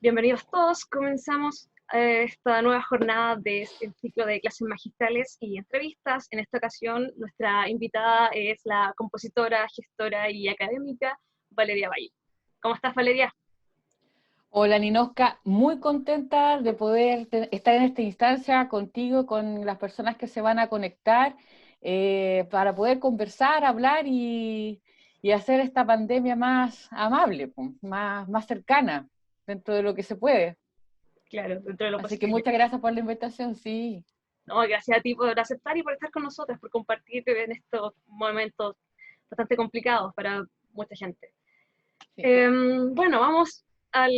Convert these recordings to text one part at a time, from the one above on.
Bienvenidos todos. Comenzamos esta nueva jornada del ciclo de clases magistrales y entrevistas. En esta ocasión, nuestra invitada es la compositora, gestora y académica Valeria Valle. ¿Cómo estás, Valeria? Hola Ninoska, muy contenta de poder estar en esta instancia contigo, con las personas que se van a conectar, para poder conversar, hablar y hacer esta pandemia más amable, más cercana, dentro de lo que se puede. Claro, dentro de lo Así que posible. muchas gracias por la invitación, sí. No, gracias a ti por aceptar y por estar con nosotros, por compartir en estos momentos bastante complicados para mucha gente. Sí. Bueno, vamos al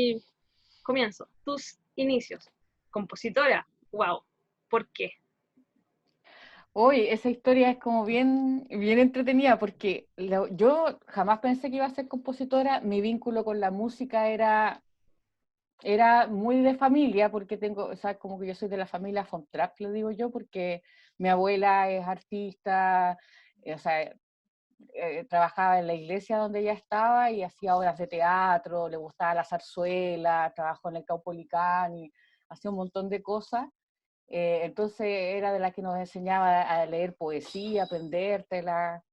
comienzo. Tus inicios. Compositora, wow. ¿Por qué? Hoy esa historia es como bien entretenida porque yo jamás pensé que iba a ser compositora. Mi vínculo con la música era muy de familia, porque tengo, o sea, como que yo soy de la familia von Trapp, lo digo yo, porque mi abuela es artista, o sea, trabajaba en la iglesia donde ella estaba y hacía obras de teatro, le gustaba la zarzuela, trabajó en el Caupolicán y hacía un montón de cosas. Entonces era de la que nos enseñaba a leer poesía, aprendértela.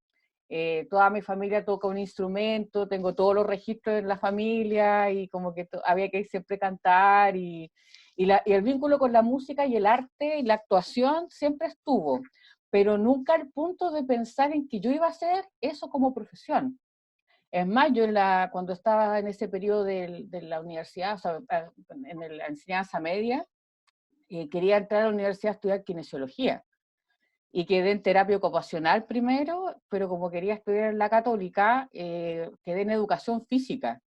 Toda mi familia toca un instrumento, tengo todos los registros en la familia y como que había que siempre cantar y el vínculo con la música y el arte y la actuación siempre estuvo, pero nunca al punto de pensar en que yo iba a hacer eso como profesión. Es más, cuando estaba en ese periodo de la universidad, o sea, en la enseñanza media, quería entrar a la universidad a estudiar kinesiología y quedé en terapia ocupacional primero, pero como quería estudiar en la católica, quedé en educación física.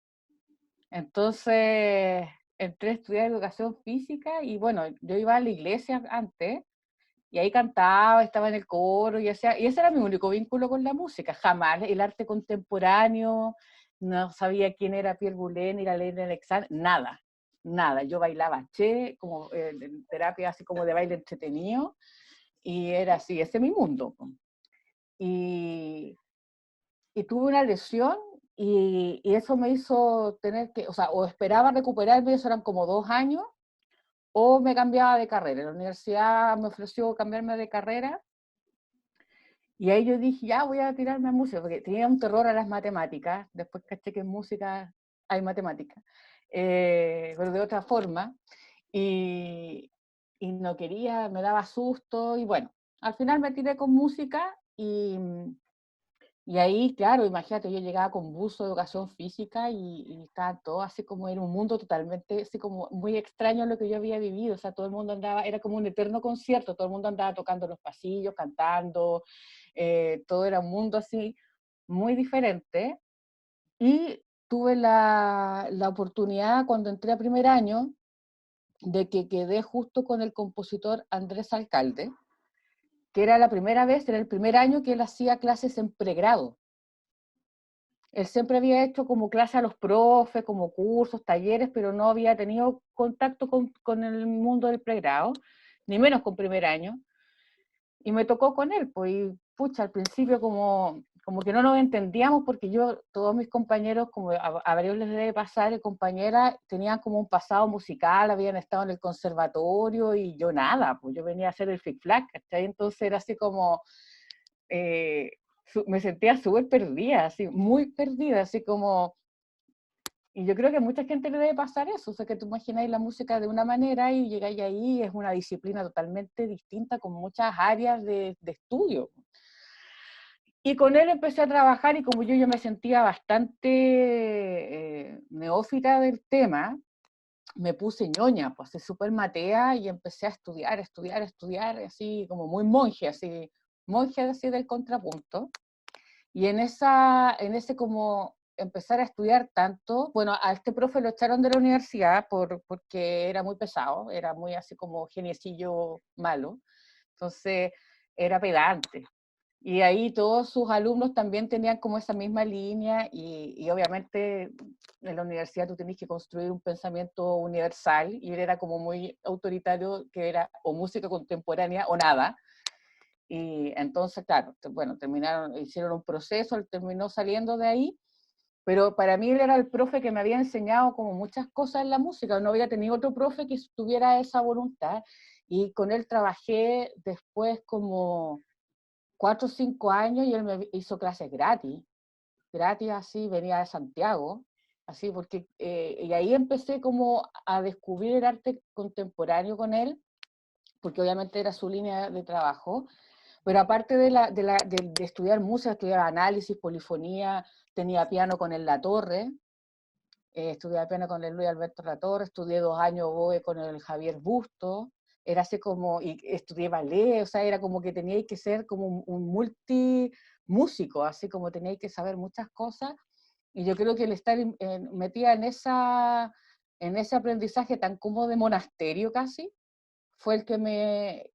Entonces entré a estudiar educación física y bueno, yo iba a la iglesia antes y ahí cantaba, estaba en el coro y ese era mi único vínculo con la música. Jamás el arte contemporáneo, no sabía quién era Pierre Boulez ni la Ley de Alexandre, nada, nada. Yo bailaba che, como en terapia así como de baile entretenido, y era así, ese es mi mundo. Y, y tuve una lesión y eso me hizo tener que, o sea, o esperaba recuperarme, eso eran como 2 años, o me cambiaba de carrera. La universidad me ofreció cambiarme de carrera y ahí yo dije, ya voy a tirarme a música, porque tenía un terror a las matemáticas, después caché que en música hay matemáticas, pero de otra forma, y, y no quería, me daba susto, y bueno, al final me tiré con música y ahí, claro, imagínate, yo llegaba con buzo de educación física y estaba todo así como en un mundo totalmente, así como muy extraño a lo que yo había vivido, o sea, todo el mundo andaba, era como un eterno concierto, todo el mundo andaba tocando en los pasillos, cantando, todo era un mundo así muy diferente. Y tuve la oportunidad cuando entré a primer año de que quedé justo con el compositor Andrés Alcalde, que era la primera vez, era el primer año que él hacía clases en pregrado. Él siempre había hecho como clase a los profes, como cursos, talleres, pero no había tenido contacto con el mundo del pregrado, ni menos con primer año. Y me tocó con él, pues, y pucha, al principio como que no nos entendíamos, porque todos mis compañeros, como a varios les debe pasar, y compañeras, tenían como un pasado musical, habían estado en el conservatorio, y yo nada, pues yo venía a hacer el flic-flac, ¿cachai? Entonces era así como, eh, me sentía súper perdida, así, muy perdida, así como, y yo creo que a mucha gente le debe pasar eso, o sea, que tú imagináis la música de una manera y llegáis ahí, es una disciplina totalmente distinta, con muchas áreas de estudio. Y con él empecé a trabajar y como yo me sentía bastante neófita del tema, me puse ñoña, pues así súper matea y empecé a estudiar, estudiar, estudiar, así como muy monje así del contrapunto. Y en ese como empezar a estudiar tanto, bueno, a este profe lo echaron de la universidad porque era muy pesado, era muy así como geniecillo malo, entonces era pedante. Y ahí todos sus alumnos también tenían como esa misma línea y obviamente en la universidad tú tenías que construir un pensamiento universal y él era como muy autoritario, que era o música contemporánea o nada. Y entonces, claro, bueno, hicieron un proceso, él terminó saliendo de ahí pero para mí él era el profe que me había enseñado como muchas cosas en la música, no había tenido otro profe que tuviera esa voluntad, y con él trabajé después como 4 o 5 años, y él me hizo clases gratis así, venía de Santiago, así, porque, y ahí empecé como a descubrir el arte contemporáneo con él, porque obviamente era su línea de trabajo, pero aparte de estudiar música, estudiaba análisis, polifonía, tenía piano con el Latorre, estudiaba piano con el Luis Alberto Latorre, estudié 2 años oboe con el Javier Busto, era así como, y estudié ballet, o sea, era como que teníais que ser como un multimúsico, así como teníais que saber muchas cosas, y yo creo que el estar metida en ese aprendizaje tan como de monasterio casi, fue el que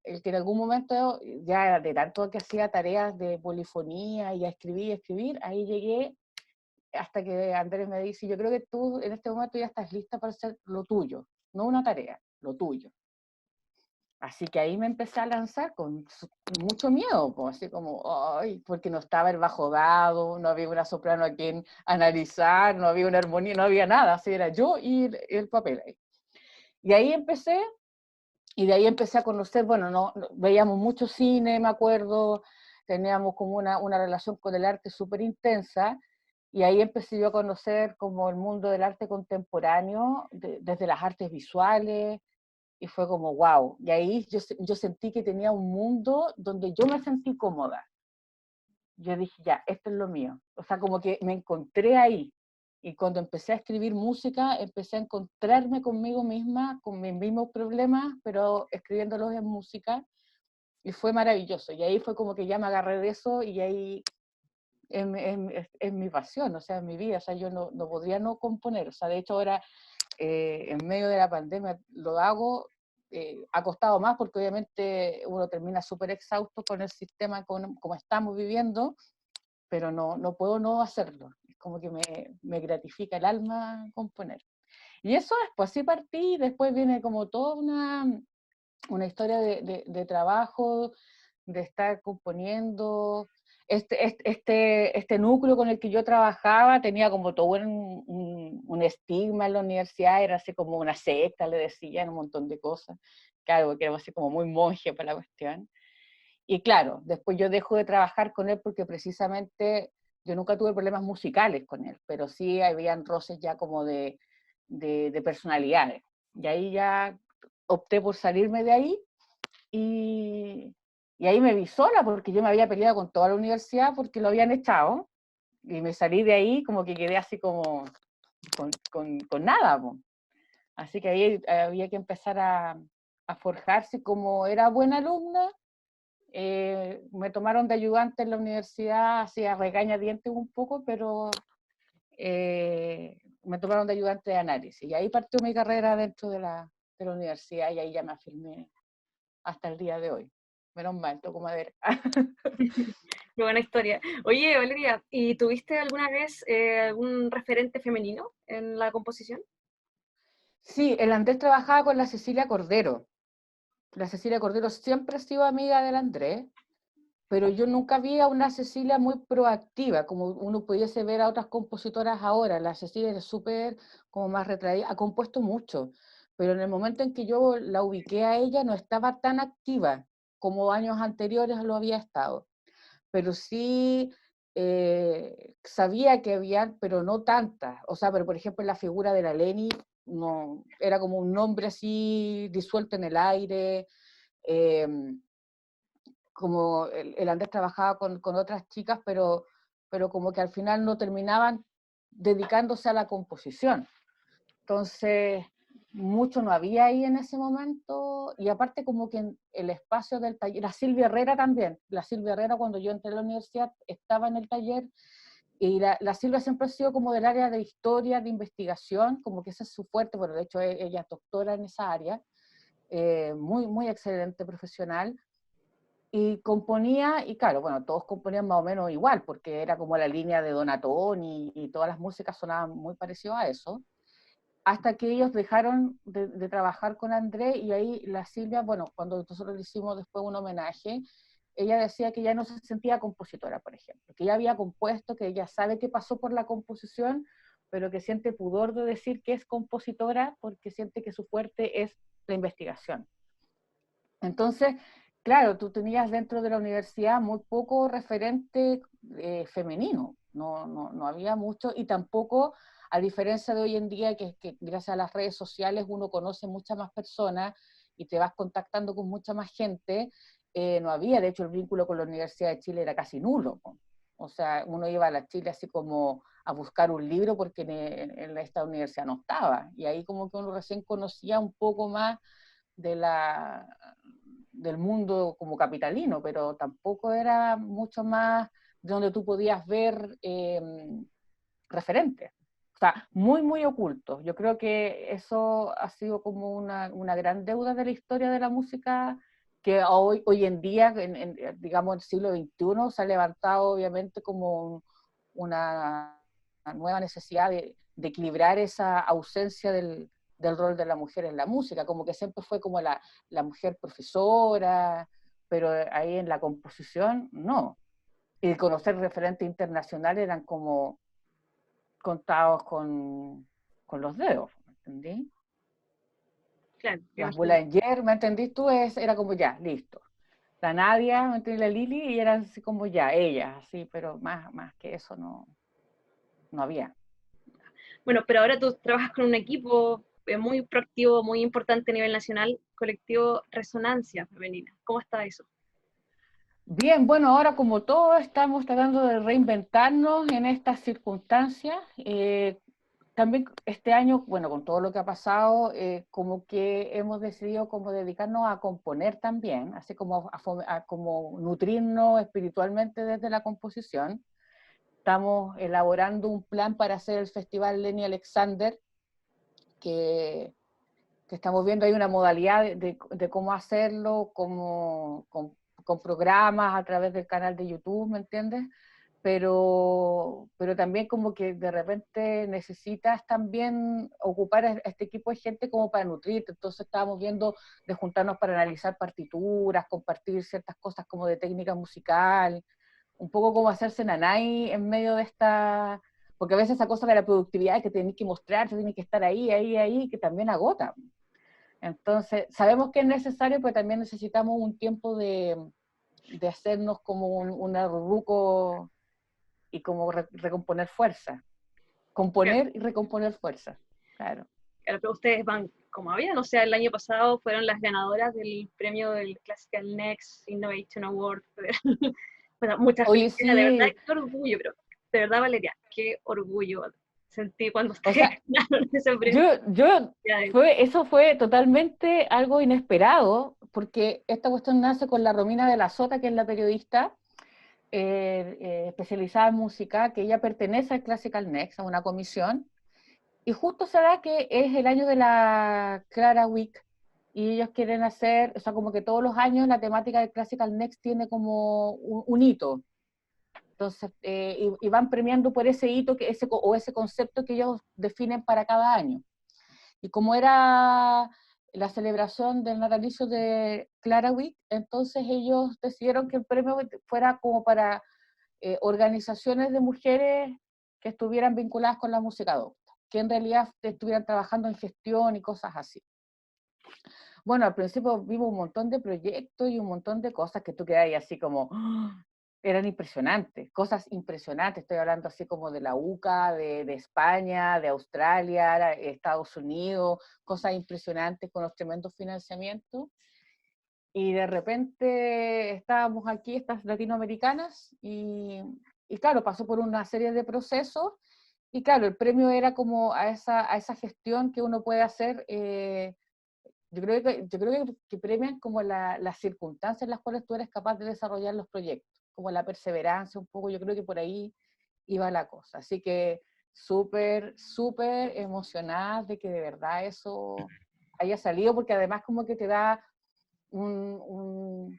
en algún momento, ya de tanto que hacía tareas de polifonía y a escribir, ahí llegué hasta que Andrés me dice, yo creo que tú en este momento ya estás lista para hacer lo tuyo, no una tarea, lo tuyo. Así que ahí me empecé a lanzar con mucho miedo, pues, así como, ay, porque no estaba el bajo dado, no había una soprano a quien analizar, no había una armonía, no había nada, así era yo y el papel ahí. Y ahí empecé, y de ahí empecé a conocer, bueno, veíamos mucho cine, me acuerdo, teníamos como una relación con el arte súper intensa, y ahí empecé yo a conocer como el mundo del arte contemporáneo, desde las artes visuales, y fue como, wow, y ahí yo sentí que tenía un mundo donde yo me sentí cómoda. Yo dije, ya, esto es lo mío. O sea, como que me encontré ahí. Y cuando empecé a escribir música, empecé a encontrarme conmigo misma, con mis mismos problemas, pero escribiéndolos en música, y fue maravilloso. Y ahí fue como que ya me agarré de eso, y ahí es mi pasión, o sea, es mi vida. O sea, yo no podría no componer. O sea, de hecho ahora, en medio de la pandemia, lo hago. Ha costado más porque obviamente uno termina súper exhausto con el sistema como estamos viviendo, pero no puedo no hacerlo. Es como que me gratifica el alma componer. Y eso después sí partí, después viene como toda una historia de trabajo, de estar componiendo. Este núcleo con el que yo trabajaba tenía como todo un estigma en la universidad, era así como una secta, le decían un montón de cosas. Claro, que era así como muy monje para la cuestión. Y claro, después yo dejo de trabajar con él porque precisamente yo nunca tuve problemas musicales con él, pero sí habían roces ya como de personalidades. Y ahí ya opté por salirme de ahí, y, y ahí me vi sola porque yo me había peleado con toda la universidad porque lo habían echado, y me salí de ahí como que quedé así como con nada, po. Así que ahí había que empezar a forjarse. Como era buena alumna, me tomaron de ayudante en la universidad, así a regañadientes un poco, pero me tomaron de ayudante de análisis. Y ahí partió mi carrera dentro de la universidad, y ahí ya me afirmé hasta el día de hoy. Menos mal, toco madera. Qué buena historia. Oye, Valeria, ¿y tuviste alguna vez algún referente femenino en la composición? Sí, el Andrés trabajaba con la Cecilia Cordero. La Cecilia Cordero siempre ha sido amiga del Andrés, pero yo nunca vi a una Cecilia muy proactiva, como uno pudiese ver a otras compositoras ahora. La Cecilia es súper como más retraída, ha compuesto mucho, pero en el momento en que yo la ubiqué a ella no estaba tan activa como años anteriores lo había estado. Pero sí, sabía que había, pero no tantas. O sea, pero por ejemplo la figura de la Leni no, era como un nombre así disuelto en el aire. eh, Como el Andrés trabajaba con otras chicas, pero como que al final no terminaban dedicándose a la composición. Entonces, mucho no había ahí en ese momento, y aparte como que en el espacio del taller, la Silvia Herrera también, la Silvia Herrera cuando yo entré a la universidad estaba en el taller, y la Silvia siempre ha sido como del área de historia, de investigación, como que ese es su fuerte, bueno, de hecho ella es doctora en esa área, muy, muy excelente profesional, y componía, y claro, bueno, todos componían más o menos igual, porque era como la línea de Donatón, y todas las músicas sonaban muy parecido a eso, hasta que ellos dejaron de trabajar con Andrés, y ahí la Silvia, bueno, cuando nosotros le hicimos después un homenaje, ella decía que ya no se sentía compositora, por ejemplo, que ella había compuesto, que ella sabe que pasó por la composición, pero que siente pudor de decir que es compositora porque siente que su fuerte es la investigación. Entonces, claro, tú tenías dentro de la universidad muy poco referente femenino, no había mucho, y tampoco, a diferencia de hoy en día, que gracias a las redes sociales uno conoce muchas más personas y te vas contactando con mucha más gente, no había, de hecho el vínculo con la Universidad de Chile era casi nulo. O sea, uno iba a la Chile así como a buscar un libro porque en esta universidad no estaba, y ahí como que uno recién conocía un poco más de del mundo como capitalino, pero tampoco era mucho más de donde tú podías ver referentes. O sea, muy, muy ocultos. Yo creo que eso ha sido como una gran deuda de la historia de la música, que hoy en día, digamos, en el siglo XXI, se ha levantado obviamente como una nueva necesidad de equilibrar esa ausencia del rol de la mujer en la música, como que siempre fue como la mujer profesora, pero ahí en la composición no. Y conocer referentes internacionales eran como contados con los dedos, ¿me entendí? Claro, me Las imagino. Boulanger, ¿me entendís tú? Era como ya, listo. La Nadia, ¿me entendí? La Lili, y eran así como ya, ellas, así, pero más que eso no había. Bueno, pero ahora tú trabajas con un equipo muy proactivo, muy importante a nivel nacional, colectivo Resonancia Femenina. ¿Cómo está eso? Bien, bueno, ahora como todos estamos tratando de reinventarnos en estas circunstancias, también este año, bueno, con todo lo que ha pasado, como que hemos decidido como dedicarnos a componer también, así como a como nutrirnos espiritualmente desde la composición. Estamos elaborando un plan para hacer el Festival Lenny Alexander, que, que estamos viendo ahí una modalidad de cómo hacerlo, con programas a través del canal de YouTube, ¿me entiendes? Pero también como que de repente necesitas también ocupar a este equipo de gente como para nutrirte. Entonces estábamos viendo de juntarnos para analizar partituras, compartir ciertas cosas como de técnica musical, un poco como hacerse nanay en medio de esta, porque a veces esa cosa de la productividad que tenés que mostrar, tenés que estar ahí, que también agota. Entonces, sabemos que es necesario, pero también necesitamos un tiempo de hacernos como un arruco y como recomponer fuerza. Claro, Componer y recomponer fuerza. Claro. claro, pero ustedes van como habían, o sea, el año pasado fueron las ganadoras del premio del Classical Next Innovation Award. Bueno, muchas Oye, felicidades, de verdad, sí, qué orgullo, pero de verdad, Valeria, qué orgullo sentí cuando o ustedes sea, ganaron ese premio. yo eso fue totalmente algo inesperado, porque esta cuestión nace con la Romina de la Sota, que es la periodista especializada en música, que ella pertenece al Classical Next, a una comisión, y justo se da que es el año de la Clara Week, y ellos quieren hacer, o sea, como que todos los años la temática del Classical Next tiene como un hito. Entonces, y van premiando por ese hito o ese concepto que ellos definen para cada año. Y como era la celebración del natalicio de Clara Wick, entonces ellos decidieron que el premio fuera como para organizaciones de mujeres que estuvieran vinculadas con la música adopta, que en realidad estuvieran trabajando en gestión y cosas así. Bueno, al principio vimos un montón de proyectos y un montón de cosas que tú quedas ahí así como, ¡ah! Eran impresionantes, cosas impresionantes. Estoy hablando así como de la UCA, de España, de Australia, Estados Unidos, cosas impresionantes con los tremendos financiamientos. Y de repente estábamos aquí, estas latinoamericanas, y claro, pasó por una serie de procesos, y claro, el premio era como a esa gestión que uno puede hacer. Yo creo que premian como las circunstancias en las cuales tú eres capaz de desarrollar los proyectos, como la perseverancia un poco, yo creo que por ahí iba la cosa. Así que súper, súper emocionada de que de verdad eso haya salido, porque además como que te da un, un-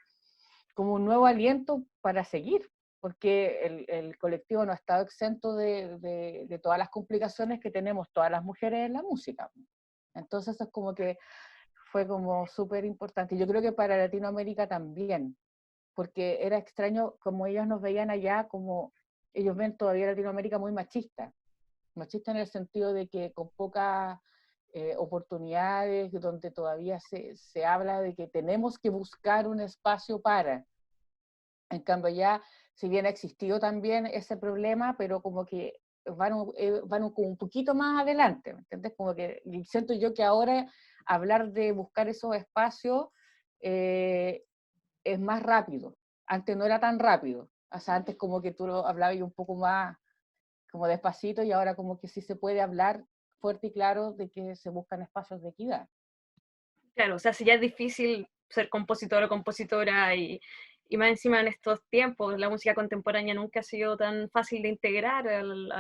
como un nuevo aliento para seguir, porque el colectivo no ha estado exento de todas las complicaciones que tenemos todas las mujeres en la música. Entonces es como que fue como súper importante. Yo creo que para Latinoamérica también, porque era extraño como ellos nos veían allá, como ellos ven todavía Latinoamérica muy machista. Machista en el sentido de que con pocas oportunidades, donde todavía se habla de que tenemos que buscar un espacio para. En cambio ya, si bien ha existido también ese problema, pero como que van como un poquito más adelante, ¿me entiendes? Como que siento yo que ahora hablar de buscar esos espacios eh, es más rápido. Antes no era tan rápido. O sea, antes como que tú lo hablabas un poco más como despacito y ahora como que sí se puede hablar fuerte y claro de que se buscan espacios de equidad. Claro, o sea, si ya es difícil ser compositor o compositora y más encima en estos tiempos, la música contemporánea nunca ha sido tan fácil de integrar a los,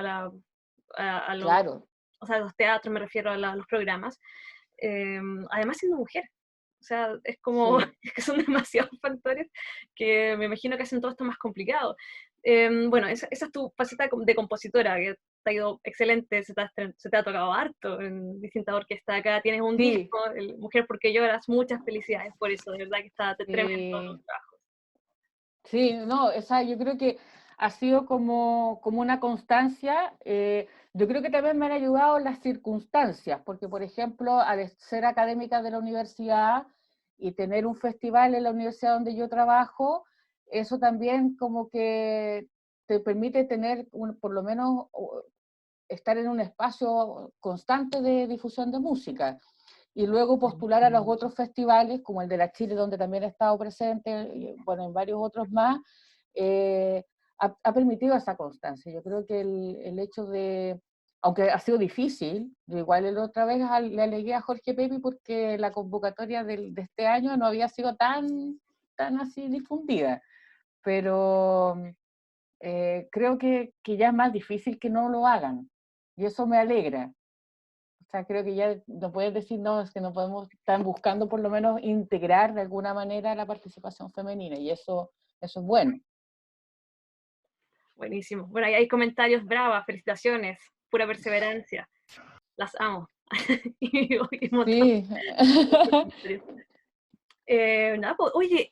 Claro, o sea, a los teatros, me refiero a los programas, además siendo mujer. O sea, es como, sí. es que son demasiados factores que me imagino que hacen todo esto más complicado. Bueno, esa es tu faceta de compositora, que te ha ido excelente, se te ha tocado harto en distintas orquestas. Acá tienes un Sí, disco, Mujer porque lloras, muchas felicidades por eso, de verdad que está tremendo sí. trabajo. Sí, no, o sea, yo creo que ha sido como una constancia. Yo creo que también me han ayudado las circunstancias, porque, por ejemplo, al ser académica de la universidad y tener un festival en la universidad donde yo trabajo, eso también como que te permite tener, por lo menos, estar en un espacio constante de difusión de música y luego postular a los otros festivales, como el de la Chile, donde también he estado presente, y, bueno, en varios otros más, ha permitido esa constancia. Yo creo que el hecho de, aunque ha sido difícil, yo igual la otra vez le alegué a Jorge Pepi porque la convocatoria de este año no había sido tan así difundida, pero creo que ya es más difícil que no lo hagan, y eso me alegra. O sea, creo que ya no puedes decir, no, es que no podemos, estar buscando por lo menos integrar de alguna manera la participación femenina, y eso es bueno. Buenísimo. Bueno, ahí hay comentarios, bravas, felicitaciones, pura perseverancia, las amo. Y un montón Sí, de comentarios. Nada, pues, oye,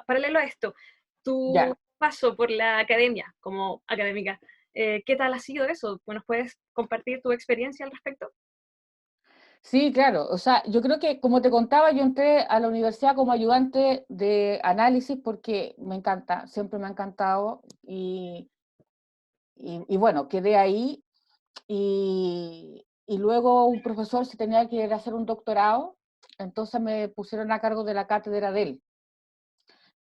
paralelo a esto, tu ya. paso por la academia como académica, ¿qué tal ha sido eso? ¿Nos puedes compartir tu experiencia al respecto? Sí, claro. O sea, yo creo que, como te contaba, yo entré a la universidad como ayudante de análisis porque me encanta, siempre me ha encantado, y bueno, quedé ahí, y luego un profesor se tenía que ir a hacer un doctorado, entonces me pusieron a cargo de la cátedra de él.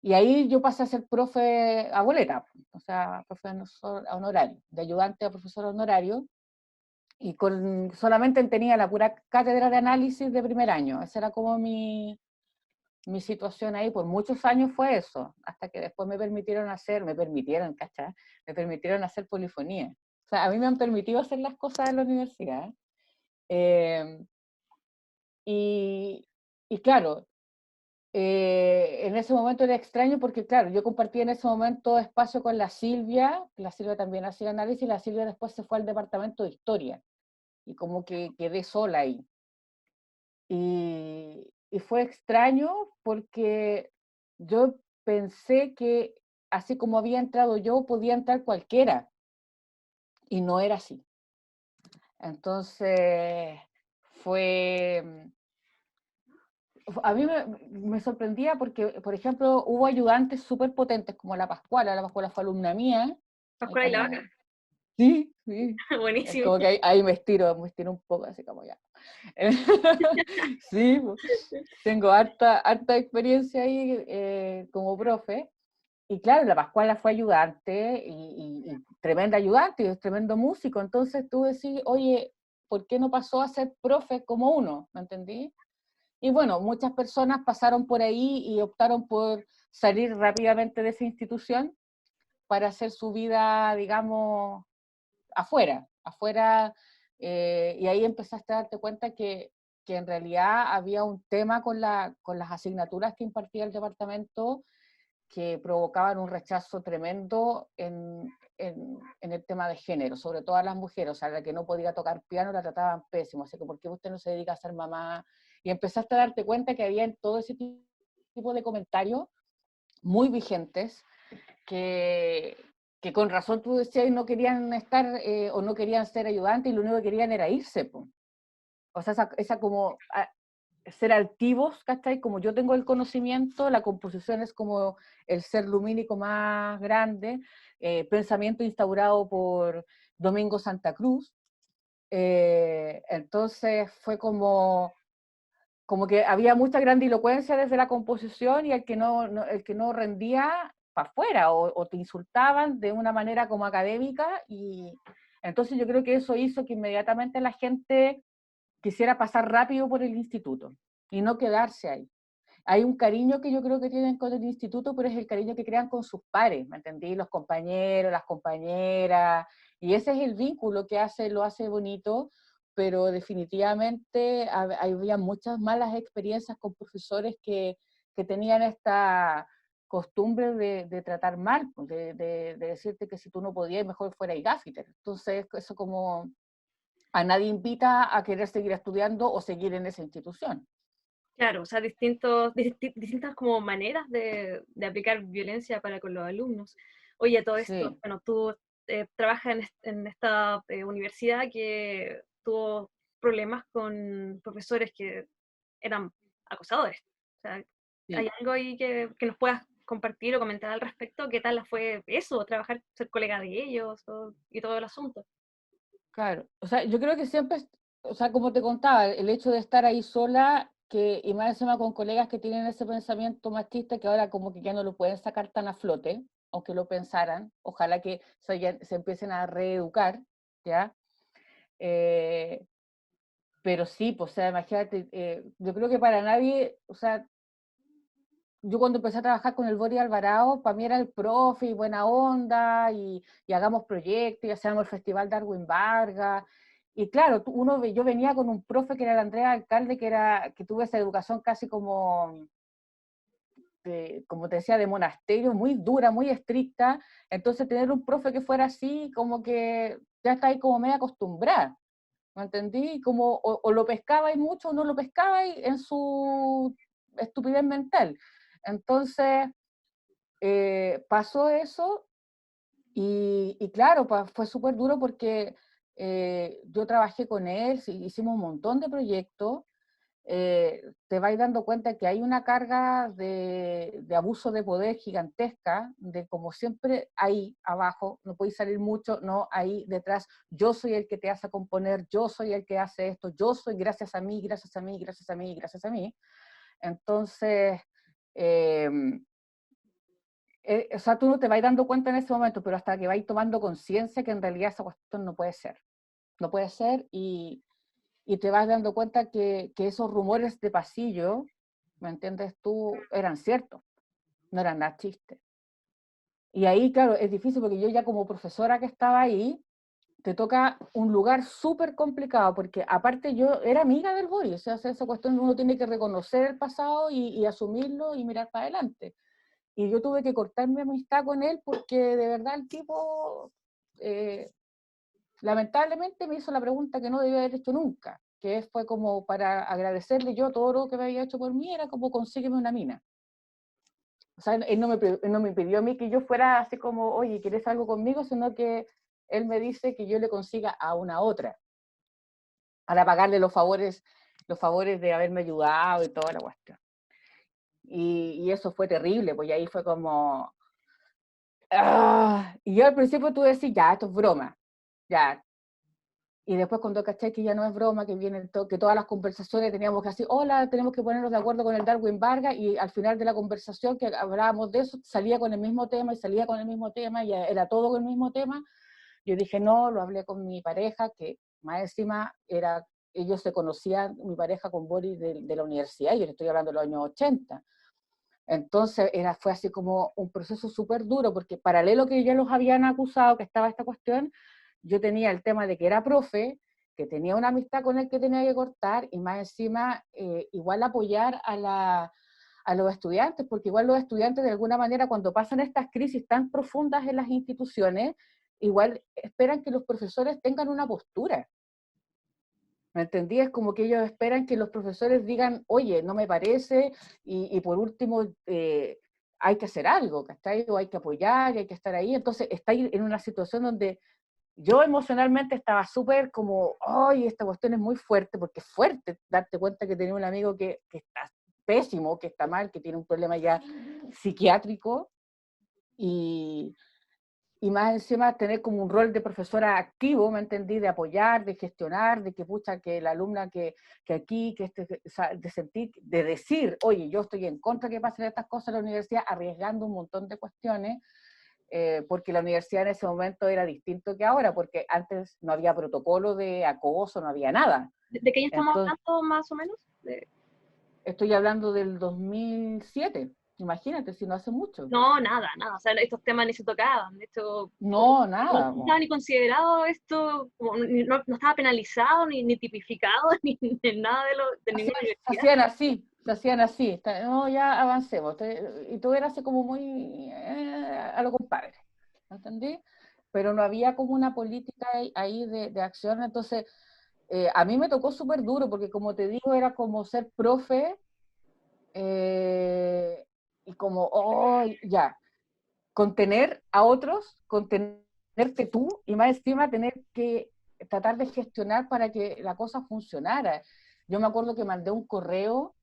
Y ahí yo pasé a ser profe abueleta, o sea, profe honorario, de ayudante a profesor honorario, y solamente tenía la pura cátedra de análisis de primer año. Esa era como mi situación ahí. Por muchos años fue eso, hasta que después ¿cachai? Me permitieron hacer polifonía. O sea, a mí me han permitido hacer las cosas en la universidad. Eh, y, y claro, en ese momento era extraño porque, claro, yo compartí en ese momento espacio con la Silvia también hacía análisis, y la Silvia después se fue al departamento de historia, y como que quedé sola ahí. Y fue extraño porque yo pensé que así como había entrado yo, podía entrar cualquiera, y no era así. Entonces, fue, a mí me sorprendía porque, por ejemplo, hubo ayudantes súper potentes como la Pascuala fue alumna mía, Pascual y la como, vaca. sí, sí, es Buenísimo. como que ahí me estiro un poco, así como ya. Sí, tengo harta experiencia ahí como profe, y claro, la Pascuala fue ayudante, y tremenda ayudante, y es tremendo músico, entonces tú decís, oye, ¿por qué no pasó a ser profe como uno? ¿Me entendí? Y bueno, muchas personas pasaron por ahí y optaron por salir rápidamente de esa institución para hacer su vida, digamos, afuera, y ahí empezaste a darte cuenta que en realidad había un tema con las asignaturas que impartía el departamento que provocaban un rechazo tremendo en el tema de género, sobre todo a las mujeres. O sea, la que no podía tocar piano la trataban pésimo, así que ¿por qué usted no se dedica a ser mamá? Y empezaste a darte cuenta que había en todo ese tipo de comentarios muy vigentes, que, que con razón tú decías no querían estar o no querían ser ayudantes y lo único que querían era irse, po. O sea, esa como ser altivos, ¿cachai? Como yo tengo el conocimiento, la composición es como el ser lumínico más grande, pensamiento instaurado por Domingo Santa Cruz. Entonces fue como que había mucha grandilocuencia desde la composición y el que no rendía para afuera o te insultaban de una manera como académica y entonces yo creo que eso hizo que inmediatamente la gente quisiera pasar rápido por el instituto y no quedarse ahí. Hay un cariño que yo creo que tienen con el instituto, pero es el cariño que crean con sus pares, ¿me entendí? Los compañeros, las compañeras, y ese es el vínculo que lo hace bonito, pero definitivamente había muchas malas experiencias con profesores que tenían esta costumbre de tratar mal, de decirte que si tú no podías, mejor fuera y gaffiter. Entonces, eso como a nadie invita a querer seguir estudiando o seguir en esa institución. Claro, o sea, distintas como maneras de aplicar violencia para con los alumnos. Oye, todo esto, Sí, bueno, tú trabajas en esta universidad que tuvo problemas con profesores que eran acosadores. O sea, ¿hay sí. algo ahí que nos puedas compartir o comentar al respecto? ¿Qué tal fue eso, trabajar, ser colega de ellos y todo el asunto? Claro, o sea, yo creo que siempre, o sea, como te contaba, el hecho de estar ahí sola, y más encima con colegas que tienen ese pensamiento machista que ahora como que ya no lo pueden sacar tan a flote, aunque lo pensaran, ojalá que se empiecen a reeducar, ¿ya? Eh, pero sí, pues, o sea, imagínate, yo creo que para nadie, o sea, yo cuando empecé a trabajar con el Boris Alvarado, para mí era el profe y buena onda, y hagamos proyectos, y hacíamos el Festival Darwin Vargas. Y claro, yo venía con un profe que era el Andrea Alcalde, que tuvo esa educación casi como te decía, de monasterio, muy dura, muy estricta. Entonces tener un profe que fuera así, como que ya está ahí como medio acostumbrada. ¿Me entendí? Como o lo pescabais mucho o no lo pescabais en su estupidez mental. Entonces, pasó eso y claro, fue súper duro porque yo trabajé con él, sí, hicimos un montón de proyectos, te vais dando cuenta que hay una carga de abuso de poder gigantesca, de como siempre ahí abajo, no podéis salir mucho, no, ahí detrás, yo soy el que te hace componer, yo soy el que hace esto, yo soy gracias a mí, gracias a mí, gracias a mí, gracias a mí. Entonces, eh, o sea, tú no te vas dando cuenta en ese momento, pero hasta que vais tomando conciencia que en realidad esa cuestión no puede ser. No puede ser y te vas dando cuenta que esos rumores de pasillo, ¿me entiendes tú? Eran ciertos, no eran nada chistes. Y ahí, claro, es difícil porque yo ya como profesora que estaba ahí, te toca un lugar súper complicado, porque aparte yo era amiga del Boris, o sea, esa cuestión uno tiene que reconocer el pasado y asumirlo y mirar para adelante. Y yo tuve que cortar mi amistad con él porque de verdad el tipo eh, lamentablemente me hizo la pregunta que no debía haber hecho nunca, que fue como para agradecerle yo todo lo que me había hecho por mí, era como consígueme una mina. O sea, él no me pidió a mí que yo fuera así como, oye, ¿quieres algo conmigo? Sino que él me dice que yo le consiga a una otra, para pagarle los favores de haberme ayudado y toda la cuestión. Y eso fue terrible, pues ahí fue como, y yo al principio tú decís, ya, esto es broma, ya. Y después cuando caché que ya no es broma, que que todas las conversaciones teníamos que decir, hola, tenemos que ponernos de acuerdo con el Darwin Vargas, y al final de la conversación que hablábamos de eso, salía con el mismo tema y salía con el mismo tema, y era todo con el mismo tema. Yo dije, no, lo hablé con mi pareja, que más encima ellos se conocían, mi pareja con Boris de la universidad, yo le estoy hablando de los años 80. Entonces fue así como un proceso súper duro, porque paralelo que ya los habían acusado, que estaba esta cuestión, yo tenía el tema de que era profe, que tenía una amistad con él que tenía que cortar, y más encima igual apoyar a los estudiantes, porque igual los estudiantes de alguna manera cuando pasan estas crisis tan profundas en las instituciones, igual esperan que los profesores tengan una postura. ¿Me entendí? Es como que ellos esperan que los profesores digan, oye, no me parece, y por último, hay que hacer algo, ¿cachai? O hay que apoyar, y hay que estar ahí. Entonces, está ahí en una situación donde yo emocionalmente estaba súper como, ay, esta cuestión es muy fuerte, porque es fuerte darte cuenta que tenía un amigo que está pésimo, que está mal, que tiene un problema ya psiquiátrico, y, y más encima tener como un rol de profesora activo, ¿me entendí? De apoyar, de gestionar, de que pucha, que la alumna que aquí, o sea, de sentir, de decir, oye, yo estoy en contra que pasen estas cosas en la universidad, arriesgando un montón de cuestiones, porque la universidad en ese momento era distinto que ahora, porque antes no había protocolo de acoso, no había nada. ¿De qué estamos Entonces, hablando más o menos? estoy hablando del 2007, imagínate, si no hace mucho. No, nada, nada. O sea, estos temas ni se tocaban. De hecho, No, no nada. estaba ni considerado esto, como, no estaba penalizado, ni tipificado, ni en nada de ninguna universidad. Se hacían así. No, ya avancemos. Y todo era así como muy a lo compadre, ¿entendí? Pero no había como una política ahí de acción. Entonces, a mí me tocó súper duro, porque como te digo, era como ser profe, y como, oh, ya, contener a otros, contenerte tú, y más encima tener que tratar de gestionar para que la cosa funcionara. Yo me acuerdo que mandé un correo,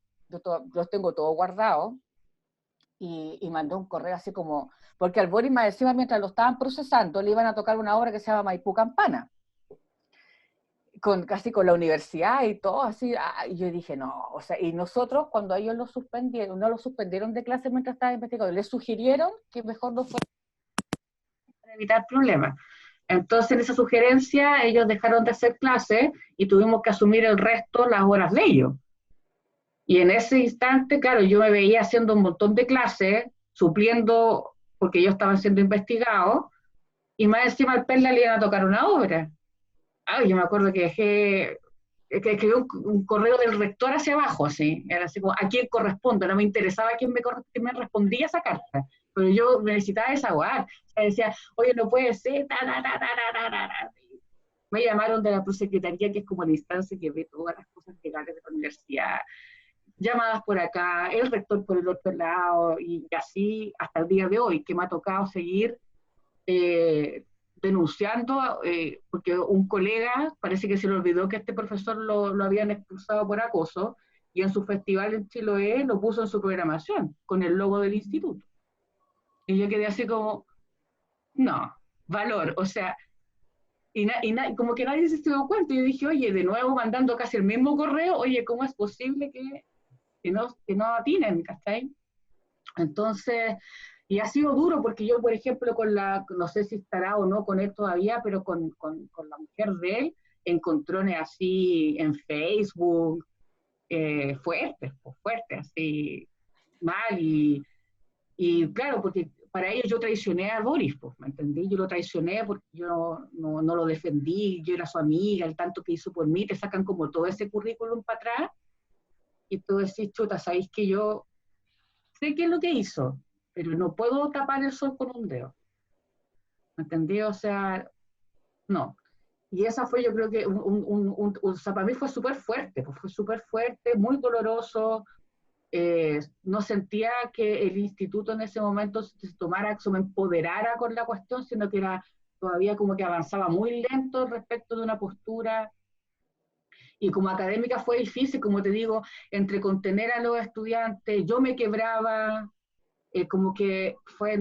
los tengo todos guardados, y mandé un correo así como, porque al Boris más encima, mientras lo estaban procesando, le iban a tocar una obra que se llama Maipú Campana, casi con la universidad y todo, así, y yo dije, no, o sea, y nosotros cuando ellos lo suspendieron, no lo suspendieron de clase mientras estaba investigando, les sugirieron que mejor no fuera para evitar problemas. Entonces, en esa sugerencia, ellos dejaron de hacer clases y tuvimos que asumir el resto, las horas de ellos. Y en ese instante, claro, yo me veía haciendo un montón de clases, supliendo, porque ellos estaban siendo investigados, y más encima al Perla le iban a tocar una obra. Yo me acuerdo que dejé, que escribí un correo del rector hacia abajo, así, era así como, ¿a quién corresponde? No me interesaba quién me respondía esa carta, pero yo necesitaba desahogar. O sea, decía, oye, no puede ser, Me llamaron de la prosecretaría, que es como la instancia que ve todas las cosas legales de la universidad, llamadas por acá, el rector por el otro lado, y así hasta el día de hoy, que me ha tocado seguir denunciando, porque un colega parece que se le olvidó que este profesor lo habían expulsado por acoso, y en su festival en Chiloé lo puso en su programación, con el logo del instituto. Y yo quedé así como, no, valor, o sea, como que nadie se dio cuenta. Y yo dije, oye, de nuevo mandando casi el mismo correo, oye, ¿cómo es posible que no atinen, ¿cachai? Entonces, y ha sido duro porque yo, por ejemplo, no sé si estará o no con él todavía, pero con la mujer de él, encontrones así en Facebook, fuertes, así, mal, y claro, porque para ellos yo traicioné a Boris, pues, ¿me entendí? Yo lo traicioné porque yo no lo defendí, yo era su amiga, el tanto que hizo por mí, te sacan como todo ese currículum para atrás, y tú decís, chuta, ¿sabéis que yo sé qué es lo que hizo, pero no puedo tapar el sol con un dedo? ¿Me entendí? O sea, no. Y esa fue, yo creo que, o sea, para mí fue súper fuerte, pues fue súper fuerte, muy doloroso. No sentía que el instituto en ese momento se tomara, se me empoderara con la cuestión, sino que era todavía como que avanzaba muy lento respecto de una postura. Y como académica fue difícil, como te digo, entre contener a los estudiantes, yo me quebraba, como que fue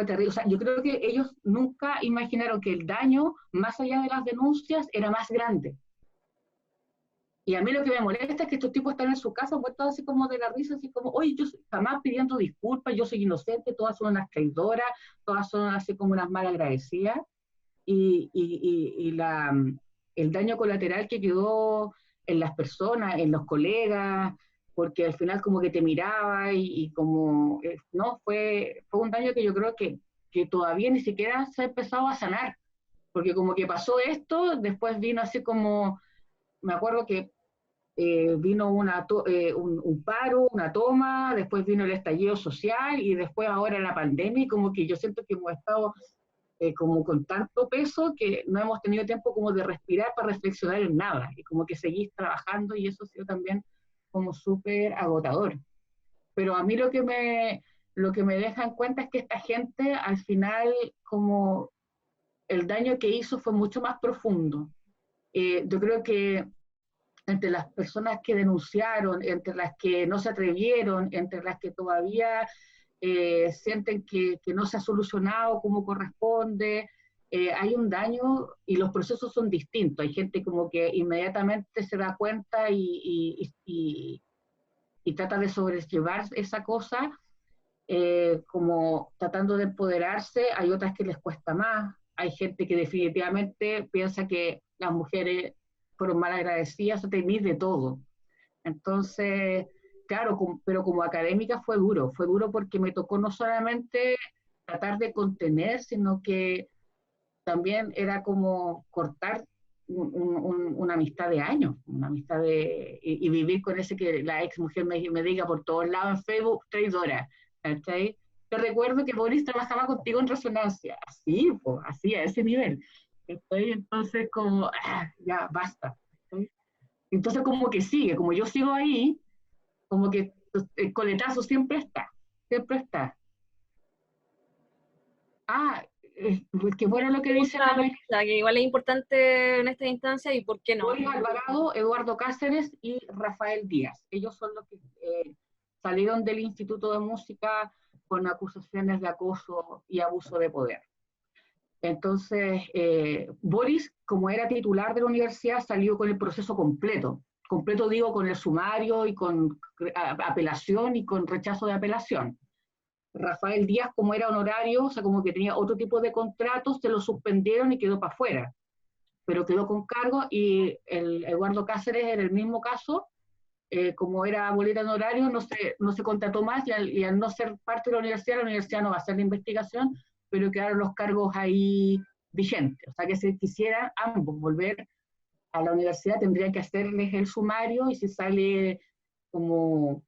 terrible. O sea, yo creo que ellos nunca imaginaron que el daño, más allá de las denuncias, era más grande. Y a mí lo que me molesta es que estos tipos están en su casa, muertos así como de la risa, así como, oye, yo jamás pidiendo disculpas, yo soy inocente, todas son unas traidoras, todas son así como unas mal agradecidas. Y el daño colateral que quedó en las personas, en los colegas, porque al final como que te miraba y como, no, fue un daño que yo creo que todavía ni siquiera se ha empezado a sanar, porque como que pasó esto, después vino así como, me acuerdo que vino un paro, una toma, después vino el estallido social y después ahora la pandemia, y como que yo siento que hemos estado como con tanto peso que no hemos tenido tiempo como de respirar para reflexionar en nada, y como que seguís trabajando, y eso ha sido también como súper agotador. Pero a mí lo que lo que me deja en cuenta es que esta gente al final, como el daño que hizo fue mucho más profundo. Yo creo que entre las personas que denunciaron, entre las que no se atrevieron, entre las que todavía sienten que no se ha solucionado como corresponde, hay un daño y los procesos son distintos. Hay gente como que inmediatamente se da cuenta y trata de sobrellevar esa cosa, como tratando de empoderarse. Hay otras que les cuesta más. Hay gente que definitivamente piensa que las mujeres fueron mal agradecidas, o tenéis de todo. Entonces, claro, pero como académica fue duro porque me tocó no solamente tratar de contener, sino que también era como cortar una amistad de años, una amistad y vivir con ese que la ex mujer me diga por todos lados en Facebook, traidora, ¿cachai? Te recuerdo que Boris trabajaba contigo en Resonancia, así, pues, así, a ese nivel. ¿Cachai? Entonces, como, ya, basta. ¿Cachai? Entonces, como que sigue, como yo sigo ahí, como que el coletazo siempre está, siempre está. Pues qué bueno lo que dice la María. Que igual es importante en esta instancia y por qué no. Boris Alvarado, Eduardo Cáceres y Rafael Díaz. Ellos son los que salieron del Instituto de Música con acusaciones de acoso y abuso de poder. Entonces, Boris, como era titular de la universidad, salió con el proceso completo. Completo digo, con el sumario y con apelación y con rechazo de apelación. Rafael Díaz, como era honorario, o sea, como que tenía otro tipo de contratos, se lo suspendieron y quedó para afuera. Pero quedó con cargo, y el Eduardo Cáceres, en el mismo caso, como era boleta honorario, no se contrató más, y al no ser parte de la universidad no va a hacer la investigación, pero quedaron los cargos ahí vigentes. O sea, que si quisieran ambos volver a la universidad, tendrían que hacerles el sumario, y si sale como,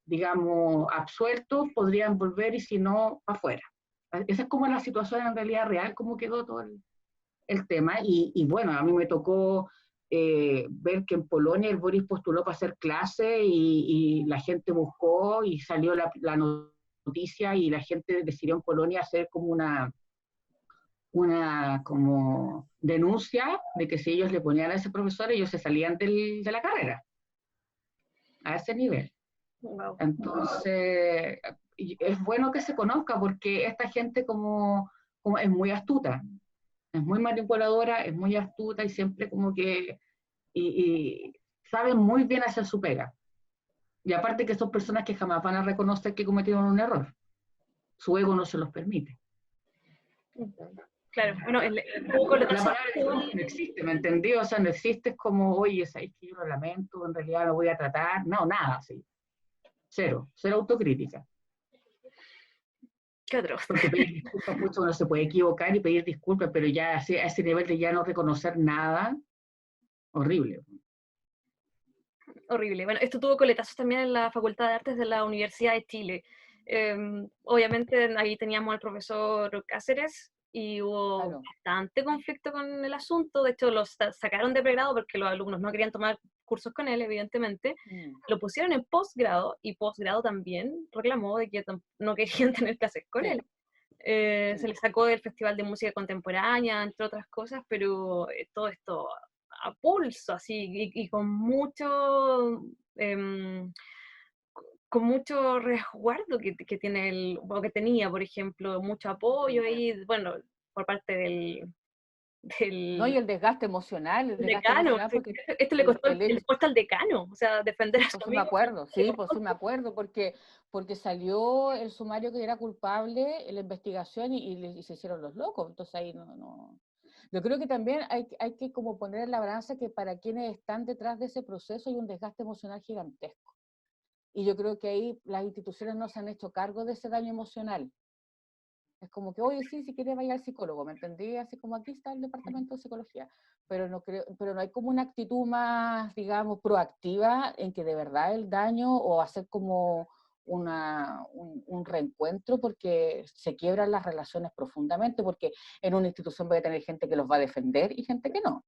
digamos, absueltos, podrían volver, y si no, para afuera. Esa es como la situación en realidad real, cómo quedó todo el tema. Y bueno, a mí me tocó ver que en Polonia el Boris postuló para hacer clase, y la gente buscó y salió la noticia, y la gente decidió en Polonia hacer como una como denuncia de que si ellos le ponían a ese profesor, ellos se salían de la carrera, a ese nivel. Wow. Entonces, es bueno que se conozca, porque esta gente como es muy astuta, es muy manipuladora, es muy astuta, y siempre como que y saben muy bien hacer su pega. Y aparte que son personas que jamás van a reconocer que cometieron un error. Su ego no se los permite. Claro, bueno, la palabra no existe, ¿me entendí? O sea, no existe, es como, oye, ¿sabes que yo lo lamento, en realidad lo voy a tratar? No, nada, sí. Cero autocrítica. Qué atroz. Porque pedir disculpas, mucho uno se puede equivocar y pedir disculpas, pero ya a ese nivel de ya no reconocer nada, horrible. Horrible. Bueno, esto tuvo coletazos también en la Facultad de Artes de la Universidad de Chile. Obviamente ahí teníamos al profesor Cáceres y hubo bastante conflicto con el asunto. De hecho, los sacaron de pregrado porque los alumnos no querían tomar cursos con él, evidentemente. Lo pusieron en posgrado, y posgrado también reclamó de que no querían tener clases con él. Se le sacó del Festival de Música Contemporánea, entre otras cosas, pero todo esto a pulso, así, y con mucho resguardo que tiene o que tenía, por ejemplo, mucho apoyo ahí, bueno, por parte del No, y el desgaste emocional, decano, porque esto le cuesta al decano, o sea, defender a su amigo. Me acuerdo, sí, pues sí me acuerdo, porque salió el sumario que era culpable en la investigación, y se hicieron los locos. Entonces ahí no. Yo creo que también hay que como poner en la balanza que para quienes están detrás de ese proceso hay un desgaste emocional gigantesco. Y yo creo que ahí las instituciones no se han hecho cargo de ese daño emocional. Es como que, oye, sí, si quieres vaya al psicólogo, ¿me entendí? Así como aquí está el departamento de psicología. Pero no hay como una actitud más, digamos, proactiva en que de verdad el daño, o hacer como un reencuentro, porque se quiebran las relaciones profundamente, porque en una institución puede tener gente que los va a defender y gente que no.